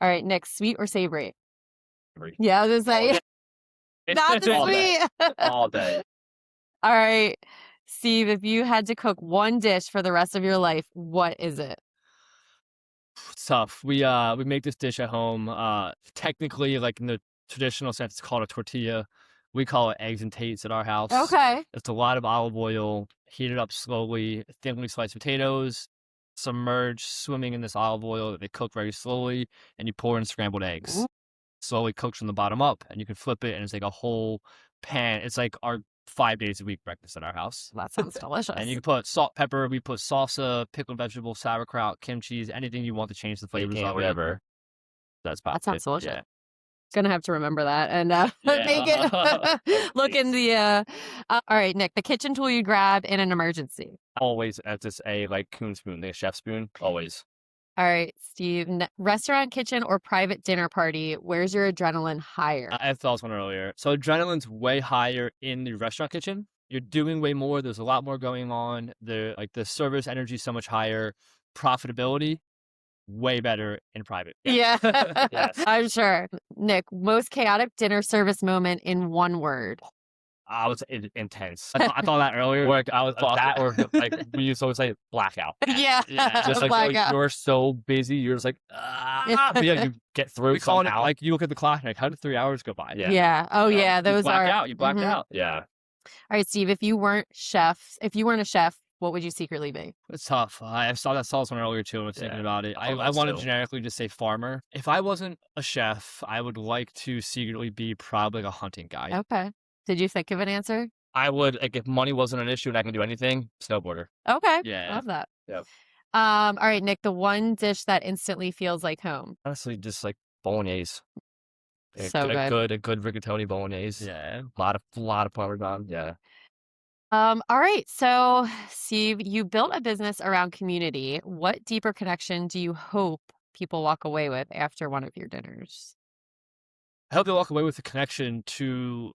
All right, Nick, sweet or savory? Savory. Yeah, I was gonna say, not the sweet. All day. All right, Steve, if you had to cook one dish for the rest of your life, what is it? It's tough. We make this dish at home. Technically, like in the traditional sense, it's called a tortilla. We call it eggs and tates at our house. Okay. It's a lot of olive oil, heated up slowly, thinly sliced potatoes, submerged, swimming in this olive oil that they cook very slowly, and you pour in scrambled eggs. Slowly cooks from the bottom up, and you can flip it, and it's like a whole pan. It's like our 5 days a week breakfast at our house. That sounds delicious. And you can put salt, pepper. We put salsa, pickled vegetables, sauerkraut, kimchi, anything you want to change the flavors of whatever. That's That sounds delicious. Yeah. Gonna have to remember that and make it look in the all right, Nick, the kitchen tool you grab in an emergency. Always at this like coon spoon, the chef spoon. Always. All right, Steve, restaurant, kitchen, or private dinner party, where's your adrenaline higher? I thought one earlier. So adrenaline's way higher in the restaurant kitchen. You're doing way more. There's a lot more going on. The service energy is so much higher. Profitability, way better in private. Yeah. Yes. I'm sure. Nick, most chaotic dinner service moment in one word. I was intense. I thought that earlier. Or I was that, or like we used to always say blackout. Yeah. Just like blackout. you're so busy, you're just like, but yeah, you get through. We call it like you look at the clock, like how did 3 hours go by? Yeah. Oh yeah, those are. You blacked out. Yeah. All right, Steve. If you weren't a chef, what would you secretly be? It's tough. I saw this one earlier too. And I was thinking about it. I want to generically just say farmer. If I wasn't a chef, I would like to secretly be probably like a hunting guy. Okay. Did you think of an answer? I would, like, if money wasn't an issue and I can do anything, snowboarder. Okay. Yeah. Love that. Yep. All right, Nick, the one dish that instantly feels like home. Honestly, just like bolognese. So good. A good rigatoni bolognese. Yeah. A lot of parmesan. Yeah. All right. So, Steve, you built a business around community. What deeper connection do you hope people walk away with after one of your dinners? I hope they walk away with a connection to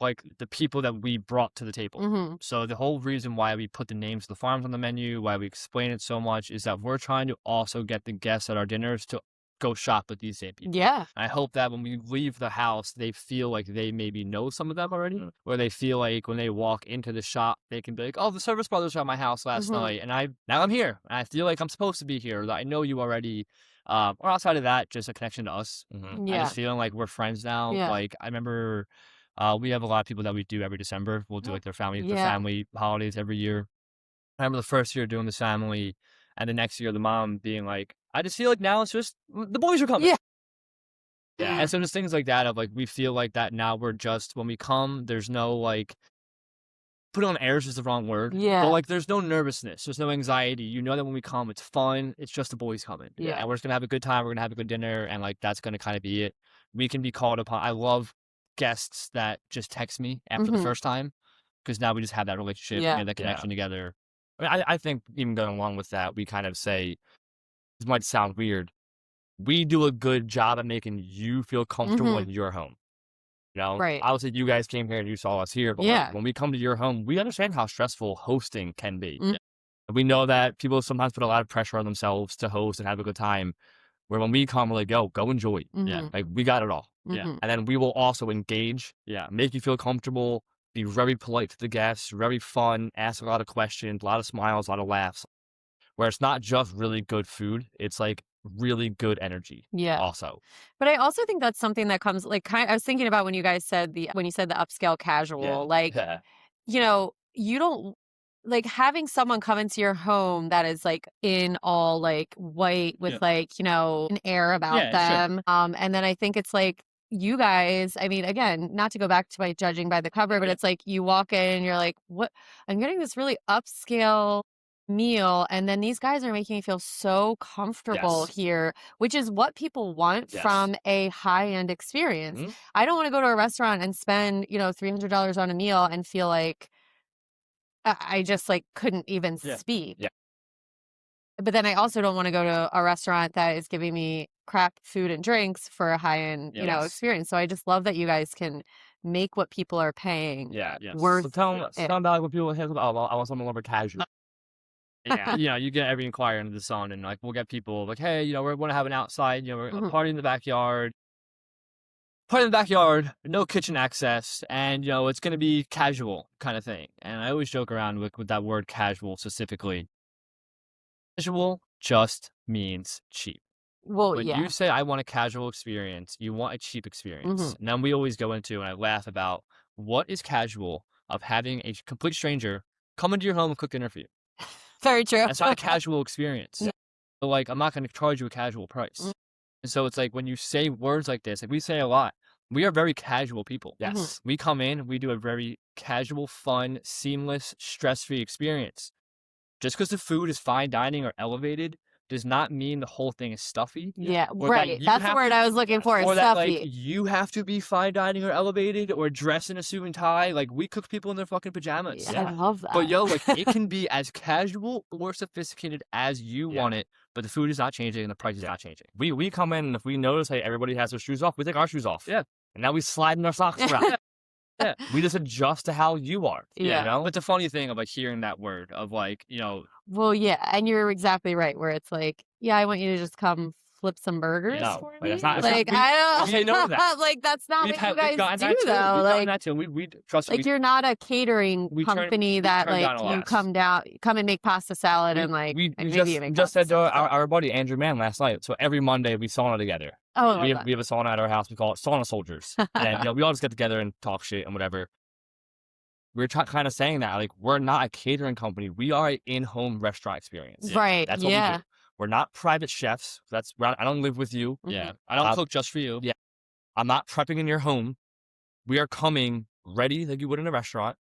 like the people that we brought to the table. Mm-hmm. So the whole reason why we put the names of the farms on the menu, why we explain it so much, is that we're trying to also get the guests at our dinners to go shop with these same people. Yeah. I hope that when we leave the house, they feel like they maybe know some of them already, or they feel like when they walk into the shop, they can be like, "Oh, the Servis brothers were at my house last night, and now I'm here. And I feel like I'm supposed to be here. That I know you already." Or outside of that, just a connection to us. Yeah. I just feeling like we're friends now. Yeah. Like I remember, we have a lot of people that we do every December. We'll do like their family holidays every year. I remember the first year doing the family, and the next year the mom being like, "I just feel like now it's just the boys are coming." Yeah. Yeah. And so just things like that of like we feel like that now we're just when we come, there's no like put on airs is the wrong word. Yeah. But like there's no nervousness. There's no anxiety. You know that when we come, it's fun. It's just the boys coming. Yeah. And we're just gonna have a good time. We're gonna have a good dinner. And like that's gonna kind of be it. We can be called upon. I love guests that just text me after the first time. Because now we just have that relationship and that connection together. I mean, I think even going along with that, we kind of say, this might sound weird, we do a good job at making you feel comfortable in your home. You know, Right. Obviously, you guys came here and you saw us here, but like, when we come to your home, we understand how stressful hosting can be. We know that people sometimes put a lot of pressure on themselves to host and have a good time. Where when we come, we're like, "Yo, go enjoy." Like we got it all. And then we will also engage. Make you feel comfortable. Be very polite to the guests. Very fun. Ask a lot of questions. A lot of smiles. A lot of laughs. Where it's not just really good food. It's like really good energy. Also. But I also think that's something that comes like I was thinking about when you guys said the upscale casual, like you know, you don't like having someone come into your home that is like in all like white with like, you know, an air about them. Sure. And then I think it's like you guys, I mean, again, not to go back to my judging by the cover, but it's like you walk in and you're like, what? I'm getting this really upscale meal, and then these guys are making me feel so comfortable here, which is what people want from a high-end experience. I don't want to go to a restaurant and spend, you know, $300 on a meal and feel like I just like couldn't even speak. But then I also don't want to go to a restaurant that is giving me crap food and drinks for a high-end, you know, experience. So I just love that you guys can make what people are paying worth So tell them about what people have. I want something more casual. You know, you get every inquiry under the sun, and like we'll get people like, "Hey, you know, we want to have an outside, you know, we're party in the backyard." Party in the backyard, no kitchen access, and you know, it's gonna be casual kind of thing. And I always joke around with that word casual specifically. Casual just means cheap. Well, when you say I want a casual experience, you want a cheap experience. And then we always go into and I laugh about what is casual of having a complete stranger come into your home and cook dinner for you. Very true. That's not a casual experience. So like, I'm not going to charge you a casual price. And so it's like when you say words like this, like we say a lot, we are very casual people. Yes. We come in, we do a very casual, fun, seamless, stress-free experience. Just because the food is fine dining or elevated does not mean the whole thing is stuffy. Yeah, or that right. you That's the have word to- I was looking for, is Or that like stuffy. you have to be fine dining or elevated or dress in a suit and tie. Like we cook people in their fucking pajamas. I love that. But yo, like it can be as casual or sophisticated as you want it, but the food is not changing and the price is not changing. We come in and if we notice, hey, everybody has their shoes off, we take our shoes off. Yeah. And now we slide in our socks around. Yeah. We just adjust to how you are. Yeah. You know? But the funny thing of like hearing that word of like, Well, yeah, and you're exactly right, where it's like, yeah, I want you to just come flip some burgers No, for like, me. that's not- Like, we- I don't we say no to that. like that's not we've what had, you we've gotten guys do that too. though. We've gotten Like, that too. We trust me. like you're not a catering we turn- company we that turn like down a you lot. come and make pasta salad and like we maybe just, you make just pasta said to salad. our buddy Andrew Mann last night. So every Monday we sauna together. Oh, we have a sauna at our house. We call it Sauna Soldiers. And we all just get together and talk shit and whatever. We're kind of saying that like we're not a catering company. We are an in-home restaurant experience. Right. That's what we yeah. do. We're not private chefs. I don't live with you. Yeah. I don't cook just for you. Yeah. I'm not prepping in your home. We are coming ready like you would in a restaurant.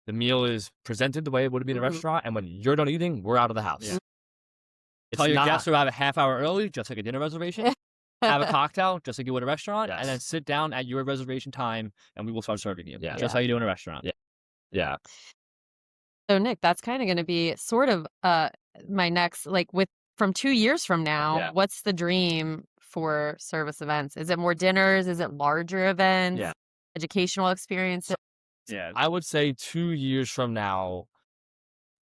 The meal is presented the way it would be in a restaurant. And when you're done eating, we're out of the house. Yeah. Tell your guests to arrive a half hour early, just like a dinner reservation. Have a cocktail, just like you would at a restaurant. Yes. And then sit down at your reservation time and we will start serving you. Yeah. Just how you do in a restaurant. Yeah. Yeah. So Nick, that's kind of going to be sort of my next, like from 2 years from now, what's the dream for Servis Events? Is it more dinners? Is it larger events? Yeah. Educational experiences? Yeah. I would say 2 years from now,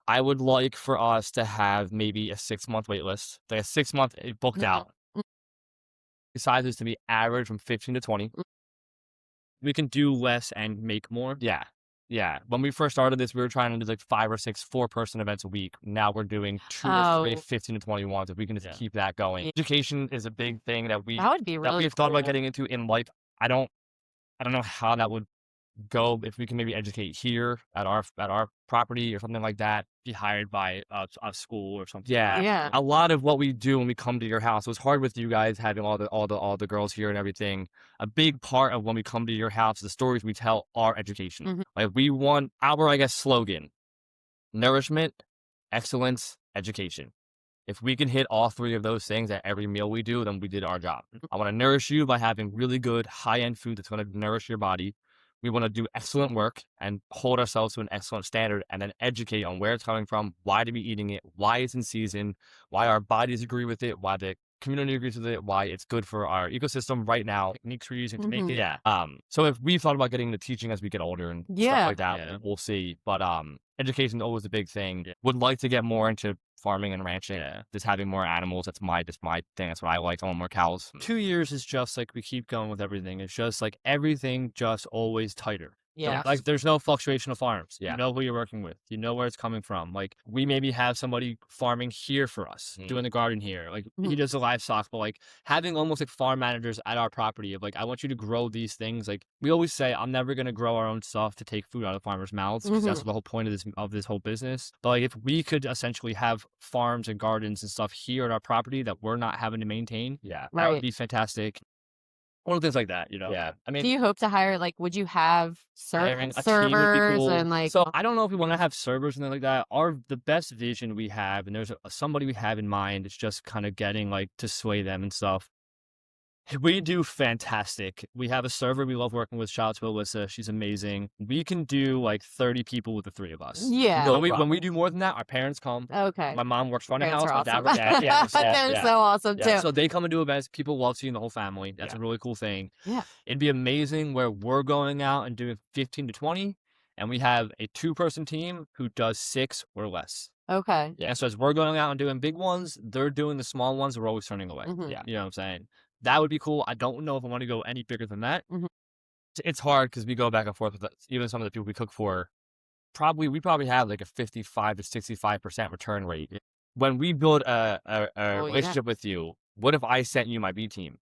I would like for us to have maybe a 6-month wait list, like a 6-month booked out. The sizes to be average from 15 to 20. We can do less and make more. Yeah. Yeah. When we first started this, we were trying to do like 5 or 6 4-person events a week. Now we're doing 2 or 3 15 to 21. If we can just keep that going. Education is a big thing that That would be really we've thought about getting into in life. I don't know how that would go if we can maybe educate here at our property or something like that. Be hired by a school or something. Yeah. Yeah. A lot of what we do when we come to your house, it was hard with you guys having all the girls here and everything. A big part of when we come to your house, the stories we tell are education. Like we want our, I guess, slogan: nourishment, excellence, education. If we can hit all 3 of those things at every meal we do, then we did our job. I want to nourish you by having really good high-end food that's going to nourish your body. We want to do excellent work and hold ourselves to an excellent standard and then educate on where it's coming from, why to be eating it, why it's in season, why our bodies agree with it, why the community agrees with it, why it's good for our ecosystem right now. Techniques we're using to make it. Yeah. So if we thought about getting into teaching as we get older and stuff like that, we'll see. But education is always a big thing. Yeah. Would like to get more into farming and ranching. Yeah. Just having more animals. That's my thing. That's what I like. I want more cows. 2 years is just like we keep going with everything. It's just like everything just always tighter. Yeah. Like there's no fluctuation of farms. Yeah. You know who you're working with. You know where it's coming from. Like we maybe have somebody farming here for us, doing the garden here. Like he does the livestock, but like having almost like farm managers at our property of like, I want you to grow these things. Like we always say, I'm never going to grow our own stuff to take food out of farmers' mouths because that's the whole point of this whole business. But like if we could essentially have farms and gardens and stuff here at our property that we're not having to maintain, that would be fantastic. Or things like that, Yeah. I mean, do you hope to hire, like, would you have hiring a team would be servers cool. and like? So I don't know if we want to have servers and things like that. The best vision we have, and there's somebody we have in mind. It's just kind of getting like to sway them and stuff. We do fantastic. We have a server we love working with. Shout out to Alyssa. She's amazing. We can do like 30 people with the 3 of us. Yeah. When we do more than that, our parents come. Okay. My mom works front of Parents house. are My dad awesome. works They're so awesome too. So they come and do events. People love seeing the whole family. That's a really cool thing. Yeah. It'd be amazing where we're going out and doing 15 to 20, and we have a 2-person team who does 6 or less. Okay. Yeah. So as we're going out and doing big ones, they're doing the small ones. We're always turning away. Mhm. Yeah. You know what I'm saying? That would be cool. I don't know if I want to go any bigger than that. it's hard because we go back and forth with even some of the people we cook for. We probably have like a 55 to 65% return rate. When we build a relationship with you, what if I sent you my B team?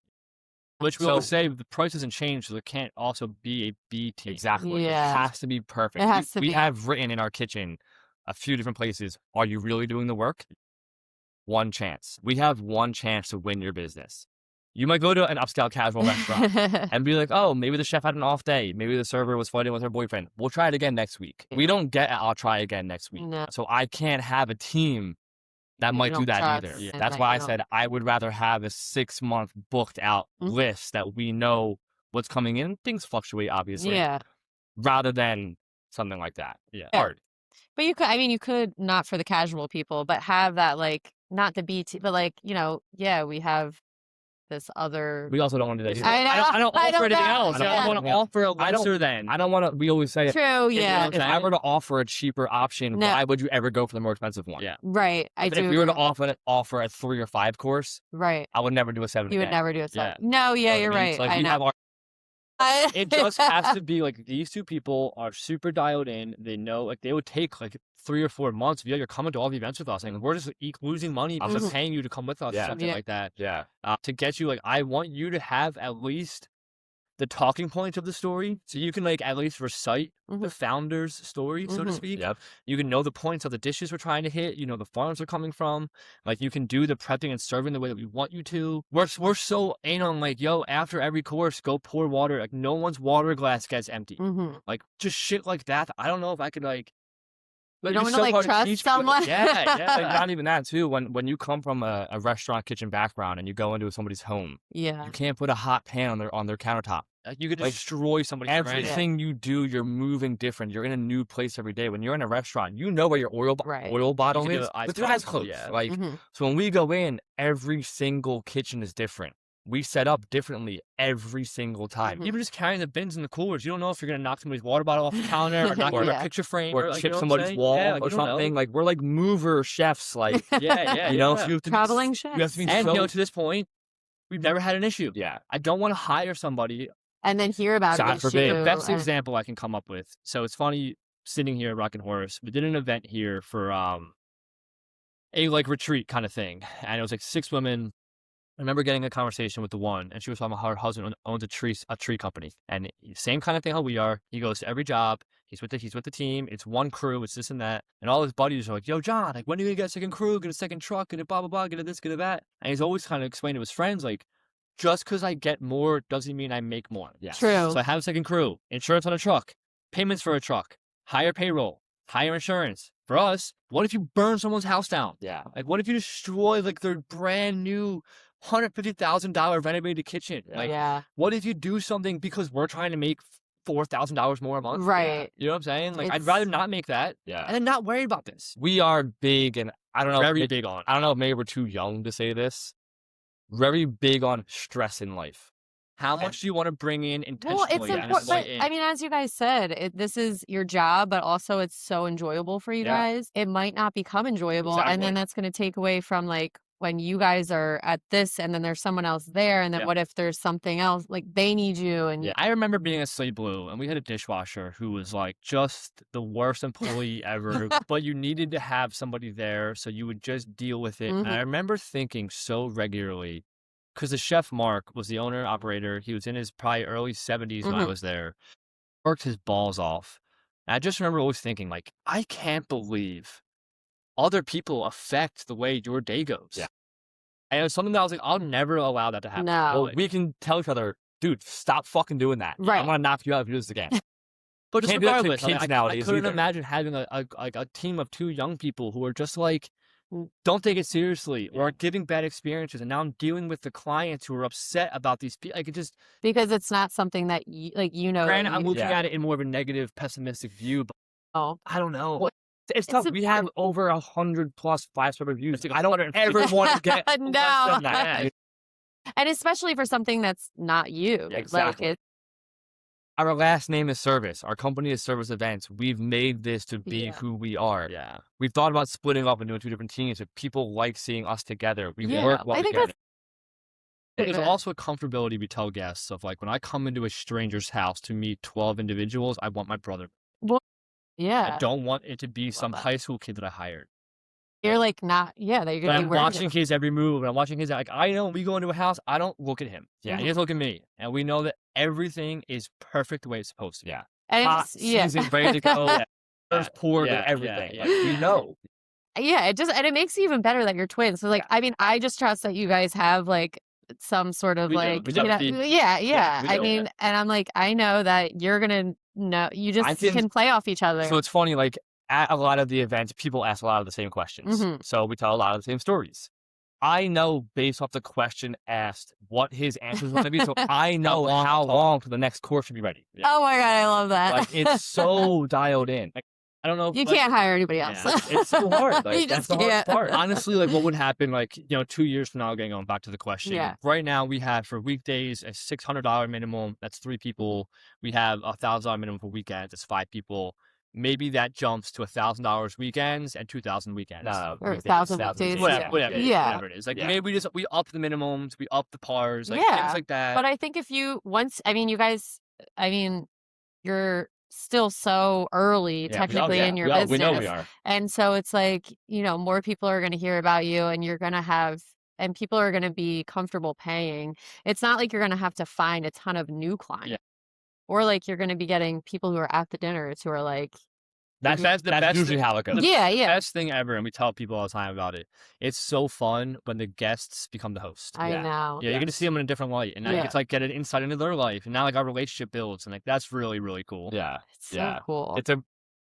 Which we always say the price doesn't change, so it can't also be a B team. Exactly. Yeah. It has to be perfect. It has to we be. have written in our kitchen a few different places, are you really doing the work? One chance. We have one chance to win your business. You might go to an upscale casual restaurant and be like, oh, maybe the chef had an off day. Maybe the server was fighting with her boyfriend. We'll try it again next week. We don't get I'll try again next week. No. So I can't have a team that might do that either. Yeah. That's why I said I would rather have a 6-month booked out list that we know what's coming in. Things fluctuate, obviously. Yeah. Rather than something like that. Yeah. Hard. But you could, I mean, you could, not for the casual people, but have that, like, not the BT, but like, you know, yeah, we have this other. We also don't want to do that. I don't offer anything else. I I don't want to offer a lesser than. I don't want to. We always say it. True, yeah. If I were to offer a cheaper option, why would you ever go for the more expensive one? Yeah. Right. If we were to offer a 3 or 5 course, right, I would never do a 7. You would never do a 7. Yeah. No, yeah, you're right. Like, I know. It just has to be like these two people are super dialed in. They know, like, they would take like 3 or 4 months. You're coming to all the events with us, and we're just losing money. I'm just paying you to come with us, something like that. Yeah. To get you, like, I want you to have at least the talking points of the story, so you can like at least recite the founder's story, so to speak. Yep. You can know the points of the dishes we're trying to hit. You know the farms are coming from. Like, you can do the prepping and serving the way that we want you to. We're so in on like, yo, after every course, go pour water. Like, no one's water glass gets empty. Like, just shit like that. I don't know if I could like. You don't want to like trust someone. Yeah. Like, not even that too. When you come from a restaurant kitchen background and you go into somebody's home, you can't put a hot pan on their countertop. You could destroy somebody's everything you do. You're moving different. You're in a new place every day. When you're in a restaurant, you know where your oil bottle is. With your eyes closed. Yeah. Like, so when we go in, every single kitchen is different. We set up differently every single time. Even just carrying the bins and the coolers, you don't know if you're gonna knock somebody's water bottle off the counter or knock a picture frame or like, chip somebody's wall or something. Like, we're like mover chefs. Like, you know, so you have to traveling chefs. You have to be and to this point, we've never had an issue. Yeah, I don't want to hire somebody and then hear about it. The best example I can come up with. So it's funny sitting here at Rockin' Horse. We did an event here for a like retreat kind of thing, and it was like 6 women. I remember getting a conversation with the one, and she was talking about how her husband owns a tree company, and same kind of thing how we are. He goes to every job. He's with the team. It's one crew. It's this and that, and all his buddies are like, "Yo, John, like, when are you gonna get a second crew? Get a second truck? Get a blah blah blah? Get a this? Get a that?" And he's always kind of explaining to his friends like, just because I get more doesn't mean I make more. Yeah. True. So I have a second crew, insurance on a truck, payments for a truck, higher payroll, higher insurance. For us, what if you burn someone's house down? Yeah. Like, what if you destroy like their brand new $150,000 renovated kitchen? Like, what if you do something because we're trying to make $4,000 more a month? Right. You know what I'm saying? Like, I'd rather not make that. Yeah. And then not worry about this. We are big, and I don't know. Very big on. I don't know if maybe we're too young to say this. Very big on stress in life. How much do you want to bring in intentionally? Well, it's important. But, I mean, as you guys said, this is your job, but also it's so enjoyable for you guys. It might not become enjoyable, and then that's going to take away from like when you guys are at this, and then there's someone else there, and then what if there's something else, like they need you? And I remember being at Slate Blue, and we had a dishwasher who was like just the worst employee ever, but you needed to have somebody there, so you would just deal with it. And I remember thinking so regularly, because the chef Mark was the owner operator. He was in his probably early 70s when I was there. Worked his balls off. And I just remember always thinking, like, I can't believe other people affect the way your day goes. Yeah. And it was something that I was like, I'll never allow that to happen. No. Well, we can tell each other, dude, stop fucking doing that. Right. I'm gonna knock you out if you do this again. But just Can't do that to regardless, kids I nowadays couldn't either. imagine having a team of 2 young people who are just like, don't take it seriously or are giving bad experiences. And now I'm dealing with the clients who are upset about these people. Like, it just, because it's not something that you, like, you know. Granted, I'm looking at it in more of a negative, pessimistic view, but I don't know. Well, it's tough. We have over 100+ 5-star reviews. I don't ever want to get No. less than that. And especially for something that's not you. Exactly. Like, Our last name is Servis. Our company is Servis Events. We've made this to be who we are. Yeah. We've thought about splitting up and doing 2 different teams, but people like seeing us together. We work well I think together. There's also a comfortability we tell guests of like, when I come into a stranger's house to meet 12 individuals, I want my brother. yeah. I don't want it to be some high school kid that I hired. You're like not, that you're going to be I'm wearing watching his every move, and I'm watching his, like, I know when we go into a house, I don't look at him. Yeah. He doesn't look at me. And we know that everything is perfect the way it's supposed to be. Yeah. And Hot season, ready to go. First pour to everything. Yeah. Like, we know. Yeah, it just, and it makes it even better that you're twins. So like, I mean, I just trust that you guys have like some sort of like, We gotta feed. yeah. we I do. mean, and I'm like, I know that you're gonna know, you just can play off each other. So it's funny, like at a lot of the events, people ask a lot of the same questions. So we tell a lot of the same stories. I know based off the question asked what his answer is going to be, so I know how long for the next course should be ready. Oh my God, I love that. Like it's so dialed in. Like I don't know if, you can't hire anybody else. It's so hard. Like, You that's just the hardest can't. part. Honestly, like what would happen, like, 2 years from now, going back to the question. Yeah. Right now, we have for weekdays a $600 minimum. That's 3 people. We have a $1,000 minimum for weekends. That's 5 people. Maybe that jumps to $1,000 weekends and $2,000 weekends. Or 1,000 weekdays. Whatever it is. Like Yeah. maybe we up the minimums, we up the pars, like Yeah. things like that. But I think if you you guys, you're still so early technically in your business. We know we are. And so it's like, more people are going to hear about you, and you're going to have, and people are going to be comfortable paying. It's not like you're going to have to find a ton of new clients. Yeah. Or like you're going to be getting people who are at the dinners who are like, That's the best usually thing. how it goes. Yeah. Best thing ever, and we tell people all the time about it. It's so fun when the guests become the host. I know. Yeah, you're gonna see them in a different light, and I get to like get an insight into their life, and now like our relationship builds, and like that's really, really cool. Yeah. It's so cool. It's a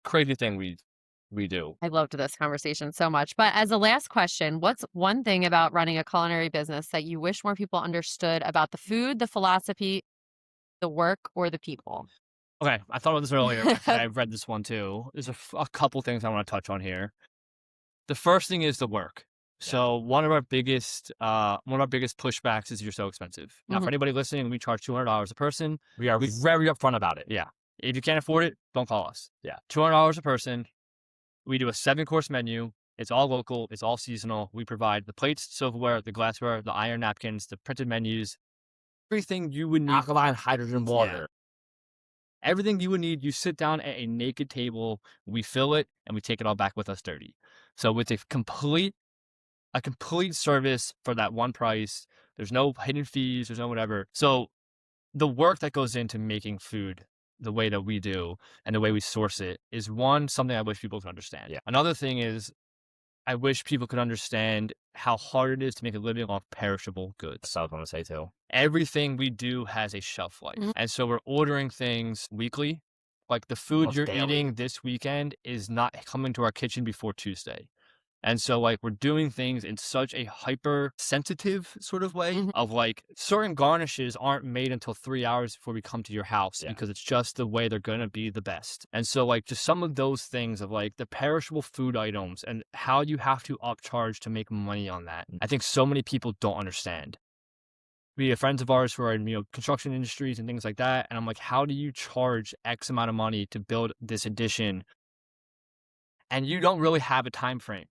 crazy thing we do. I loved this conversation so much. But as a last question, what's one thing about running a culinary business that you wish more people understood about the food, the philosophy, the work, or the people? Okay, I thought about this earlier. I've read this one too. There's a couple things I want to touch on here. The first thing is the work. So one of our biggest pushbacks is you're so expensive. Now, for anybody listening, we charge $200 a person. We are very upfront about it. Yeah. If you can't afford it, don't call us. Yeah. $200 a person. We do a 7-course menu. It's all local. It's all seasonal. We provide the plates, silverware, the glassware, the iron napkins, the printed menus, everything you would need. Alkaline hydrogen water. Yeah. Everything you would need. You sit down at a naked table, we fill it, and we take it all back with us dirty. So it's a complete service for that one price. There's no hidden fees. There's no whatever. So the work that goes into making food the way that we do and the way we source it is something I wish people could understand. Yeah. Another thing is I wish people could understand how hard it is to make a living off perishable goods. That's what I was going to say too. Everything we do has a shelf life. And so we're ordering things weekly. Like the food Almost you're daily. eating this weekend is not coming to our kitchen before Tuesday. And so like we're doing things in such a hypersensitive sort of way of like certain garnishes aren't made until 3 hours before we come to your house because it's just the way they're going to be the best. And so like just some of those things of like the perishable food items and how you have to upcharge to make money on that. I think so many people don't understand. We have friends of ours who are in construction industries and things like that. And I'm like, how do you charge X amount of money to build this addition? And you don't really have a time frame.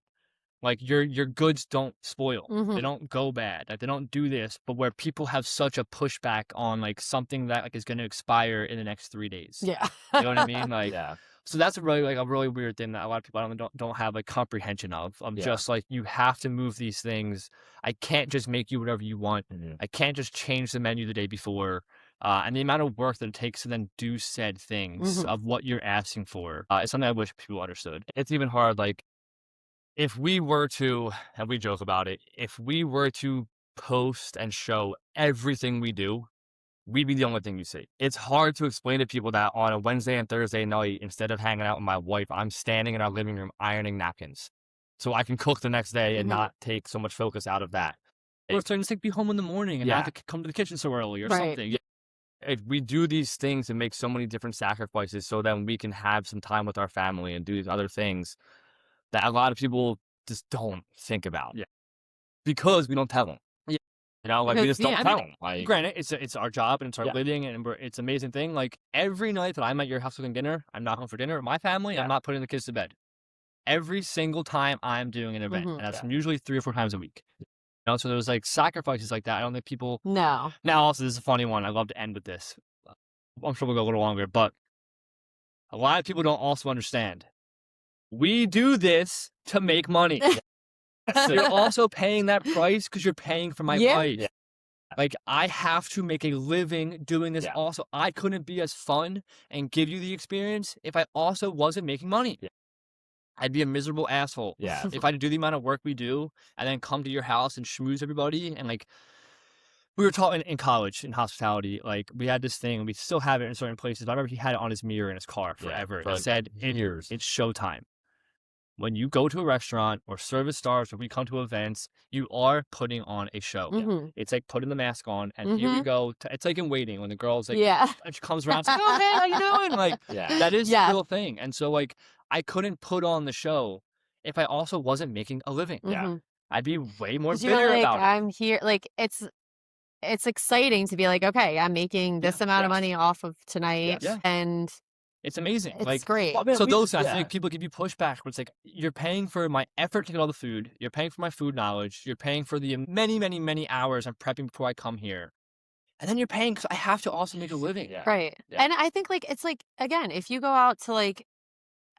Like your goods don't spoil. They don't go bad. Like they don't do this. But where people have such a pushback on like something that like is going to expire in the next 3 days. Yeah. You know what I mean? Like, Yeah. So that's a really weird thing that a lot of people don't have like comprehension of. Just like you have to move these things. I can't just make you whatever you want. I can't just change the menu the day before. And the amount of work that it takes to then do said things of what you're asking for is something I wish people understood. It's even hard. Like if we were to, and we joke about it, if we were to post and show everything we do, we'd be the only thing you see. It's hard to explain to people that on a Wednesday and Thursday night, instead of hanging out with my wife, I'm standing in our living room ironing napkins. So I can cook the next day and not take so much focus out of that. Or starting to be home in the morning and not have to come to the kitchen so early or something. If we do these things and make so many different sacrifices so then we can have some time with our family and do these other things that a lot of people just don't think about. Yeah. Because we don't tell them. Yeah. You know, like we just don't tell them. Like, granted, it's our job and it's our living and it's an amazing thing. Like every night that I'm at your house cooking dinner, I'm not home for dinner. My family, I'm not putting the kids to bed. Every single time I'm doing an event. And that's usually 3 or 4 times a week. You know, so there's like sacrifices like that. I don't think people. No. Now, also, this is a funny one. I love to end with this. I'm sure we'll go a little longer, but a lot of people don't also understand. We do this to make money. So you're also paying that price because you're paying for my life. Yeah. Like I have to make a living doing this also. I couldn't be as fun and give you the experience if I also wasn't making money. Yeah. I'd be a miserable asshole. Yeah. If I do the amount of work we do and then come to your house and schmooze everybody and like We were talking in college in hospitality, like we had this thing and we still have it in certain places. I remember he had it on his mirror in his car forever. for It said, years. it's showtime. When you go to a restaurant or service stars or we come to events, you are putting on a show. It's like putting the mask on and here we go. It's like in Waiting when the girl's like, and she comes around, like, oh, hey, how you doing? Like, that is the real thing. And so like, I couldn't put on the show if I also wasn't making a living. I'd be way more bitter like, about it. I'm here. Like, it's exciting to be like, okay, I'm making this amount of money off of tonight. And it's amazing. It's like, great. So those, I think people give you pushback where it's like, you're paying for my effort to get all the food. You're paying for my food knowledge. You're paying for the many, many, many hours I'm prepping before I come here. And then you're paying because I have to also make a living. Right. And I think like, it's like, again, if you go out to like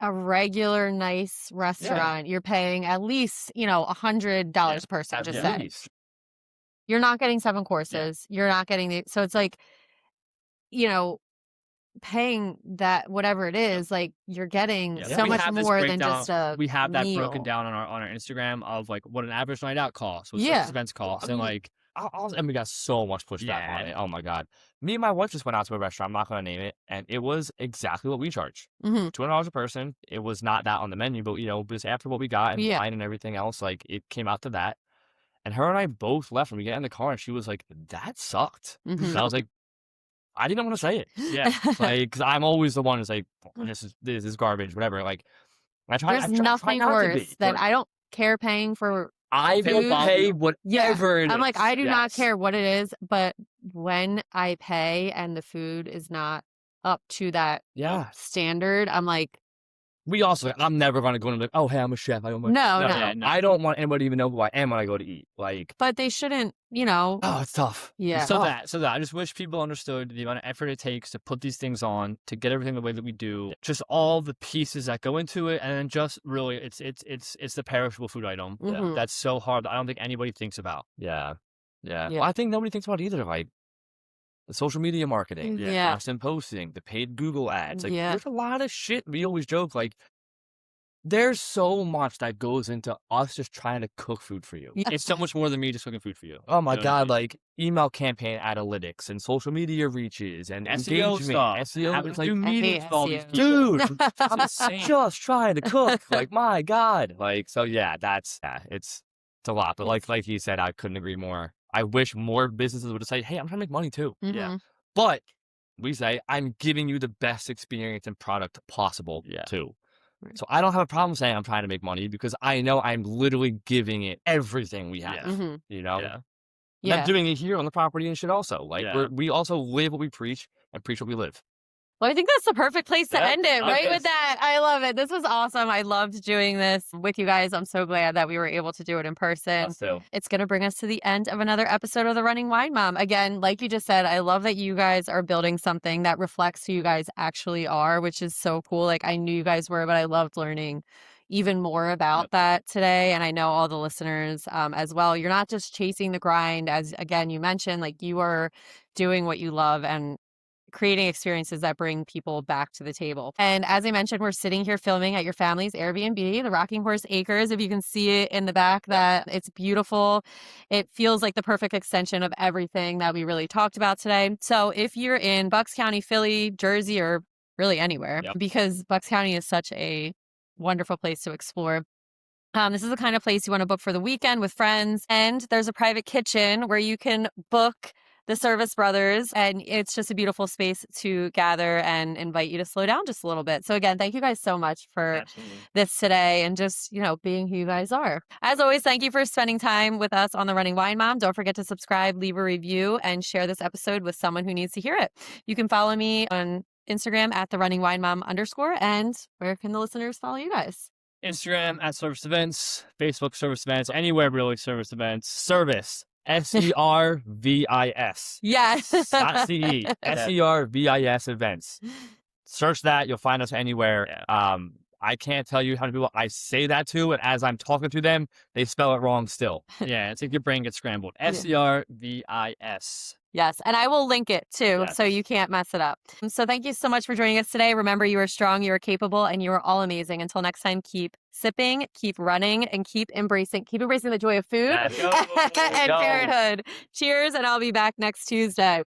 a regular nice restaurant, you're paying at least, $100 a person, just say. You're not getting 7 courses. You're not getting so it's like, paying that whatever it is, like you're getting so much more than just a we have that meal. broken down on our Instagram of like what an average night out costs, what Servis Events costs, and like and we got so much pushback on it. Oh my God. Me and my wife just went out to a restaurant. I'm not going to name it. And it was exactly what we charge. $200 a person. It was not that on the menu, but just after what we got and wine and everything else, like it came out to that. And her and I both left and we get in the car and she was like, that sucked. And I was like, I didn't want to say it. Like, cause I'm always the one who's like, this is garbage, whatever. Like, there's nothing worse than I don't care paying for I will pay whatever it is. I'm like, I do not care what it is, but when I pay and the food is not up to that standard, I'm like, I'm never going to go and be like, oh, hey, I'm a chef. No. I don't want anybody to even know who I am when I go to eat. Like, but they shouldn't, Oh, it's tough. Yeah. So that I just wish people understood the amount of effort it takes to put these things on, to get everything the way that we do, just all the pieces that go into it, and then just really, it's the perishable food item that's so hard that I don't think anybody thinks about. Yeah. Well, I think nobody thinks about it either. Like, the social media marketing, constant posting, the paid Google ads. Like, there's a lot of shit. We always joke, like, there's so much that goes into us just trying to cook food for you. It's so much more than me just cooking food for you. Oh my God, like email campaign analytics and social media reaches and SEO stuff. SEO. It's like, do meetings with all these people. Dude, I'm just trying to cook. Like, my God. Like, so yeah, it's a lot. But like he said, I couldn't agree more. I wish more businesses would say, hey, I'm trying to make money too. But we say, I'm giving you the best experience and product possible too. Right. So I don't have a problem saying I'm trying to make money because I know I'm literally giving it everything we have, I'm doing it here on the property and shit also. Like, we also live what we preach and preach what we live. Well, I think that's the perfect place to end it, right? With that, I love it. This was awesome. I loved doing this with you guys. I'm so glad that we were able to do it in person. Us too. It's going to bring us to the end of another episode of The Running Wine Mom. Again, like you just said, I love that you guys are building something that reflects who you guys actually are, which is so cool. Like, I knew you guys were, but I loved learning even more about that today. And I know all the listeners as well. You're not just chasing the grind, as again, you mentioned, like you are doing what you love and creating experiences that bring people back to the table. And as I mentioned, we're sitting here filming at your family's Airbnb, the Rocking Horse Acres. If you can see it in the back, that it's beautiful. It feels like the perfect extension of everything that we really talked about today. So if you're in Bucks County, Philly, Jersey, or really anywhere, because Bucks County is such a wonderful place to explore, this is the kind of place you want to book for the weekend with friends. And there's a private kitchen where you can book the Servis brothers, and it's just a beautiful space to gather and invite you to slow down just a little bit. So again, thank you guys so much for this today and just, being who you guys are. As always, thank you for spending time with us on The Running Wine Mom. Don't forget to subscribe, leave a review, and share this episode with someone who needs to hear it. You can follow me on Instagram at @TheRunningWineMom_. And where can the listeners follow you guys? Instagram at Servis Events, Facebook Servis Events, anywhere really Servis Events. Service. SERVIS. Yes. Not CE. SERVIS events. Search that. You'll find us anywhere. I can't tell you how many people I say that to, and as I'm talking to them, they spell it wrong still. Yeah, it's like your brain gets scrambled. Servis. Yes, and I will link it too, Yes. so you can't mess it up. So thank you so much for joining us today. Remember, you are strong, you are capable, and you are all amazing. Until next time, keep sipping, keep running, and keep embracing the joy of food and parenthood. Cheers, and I'll be back next Tuesday.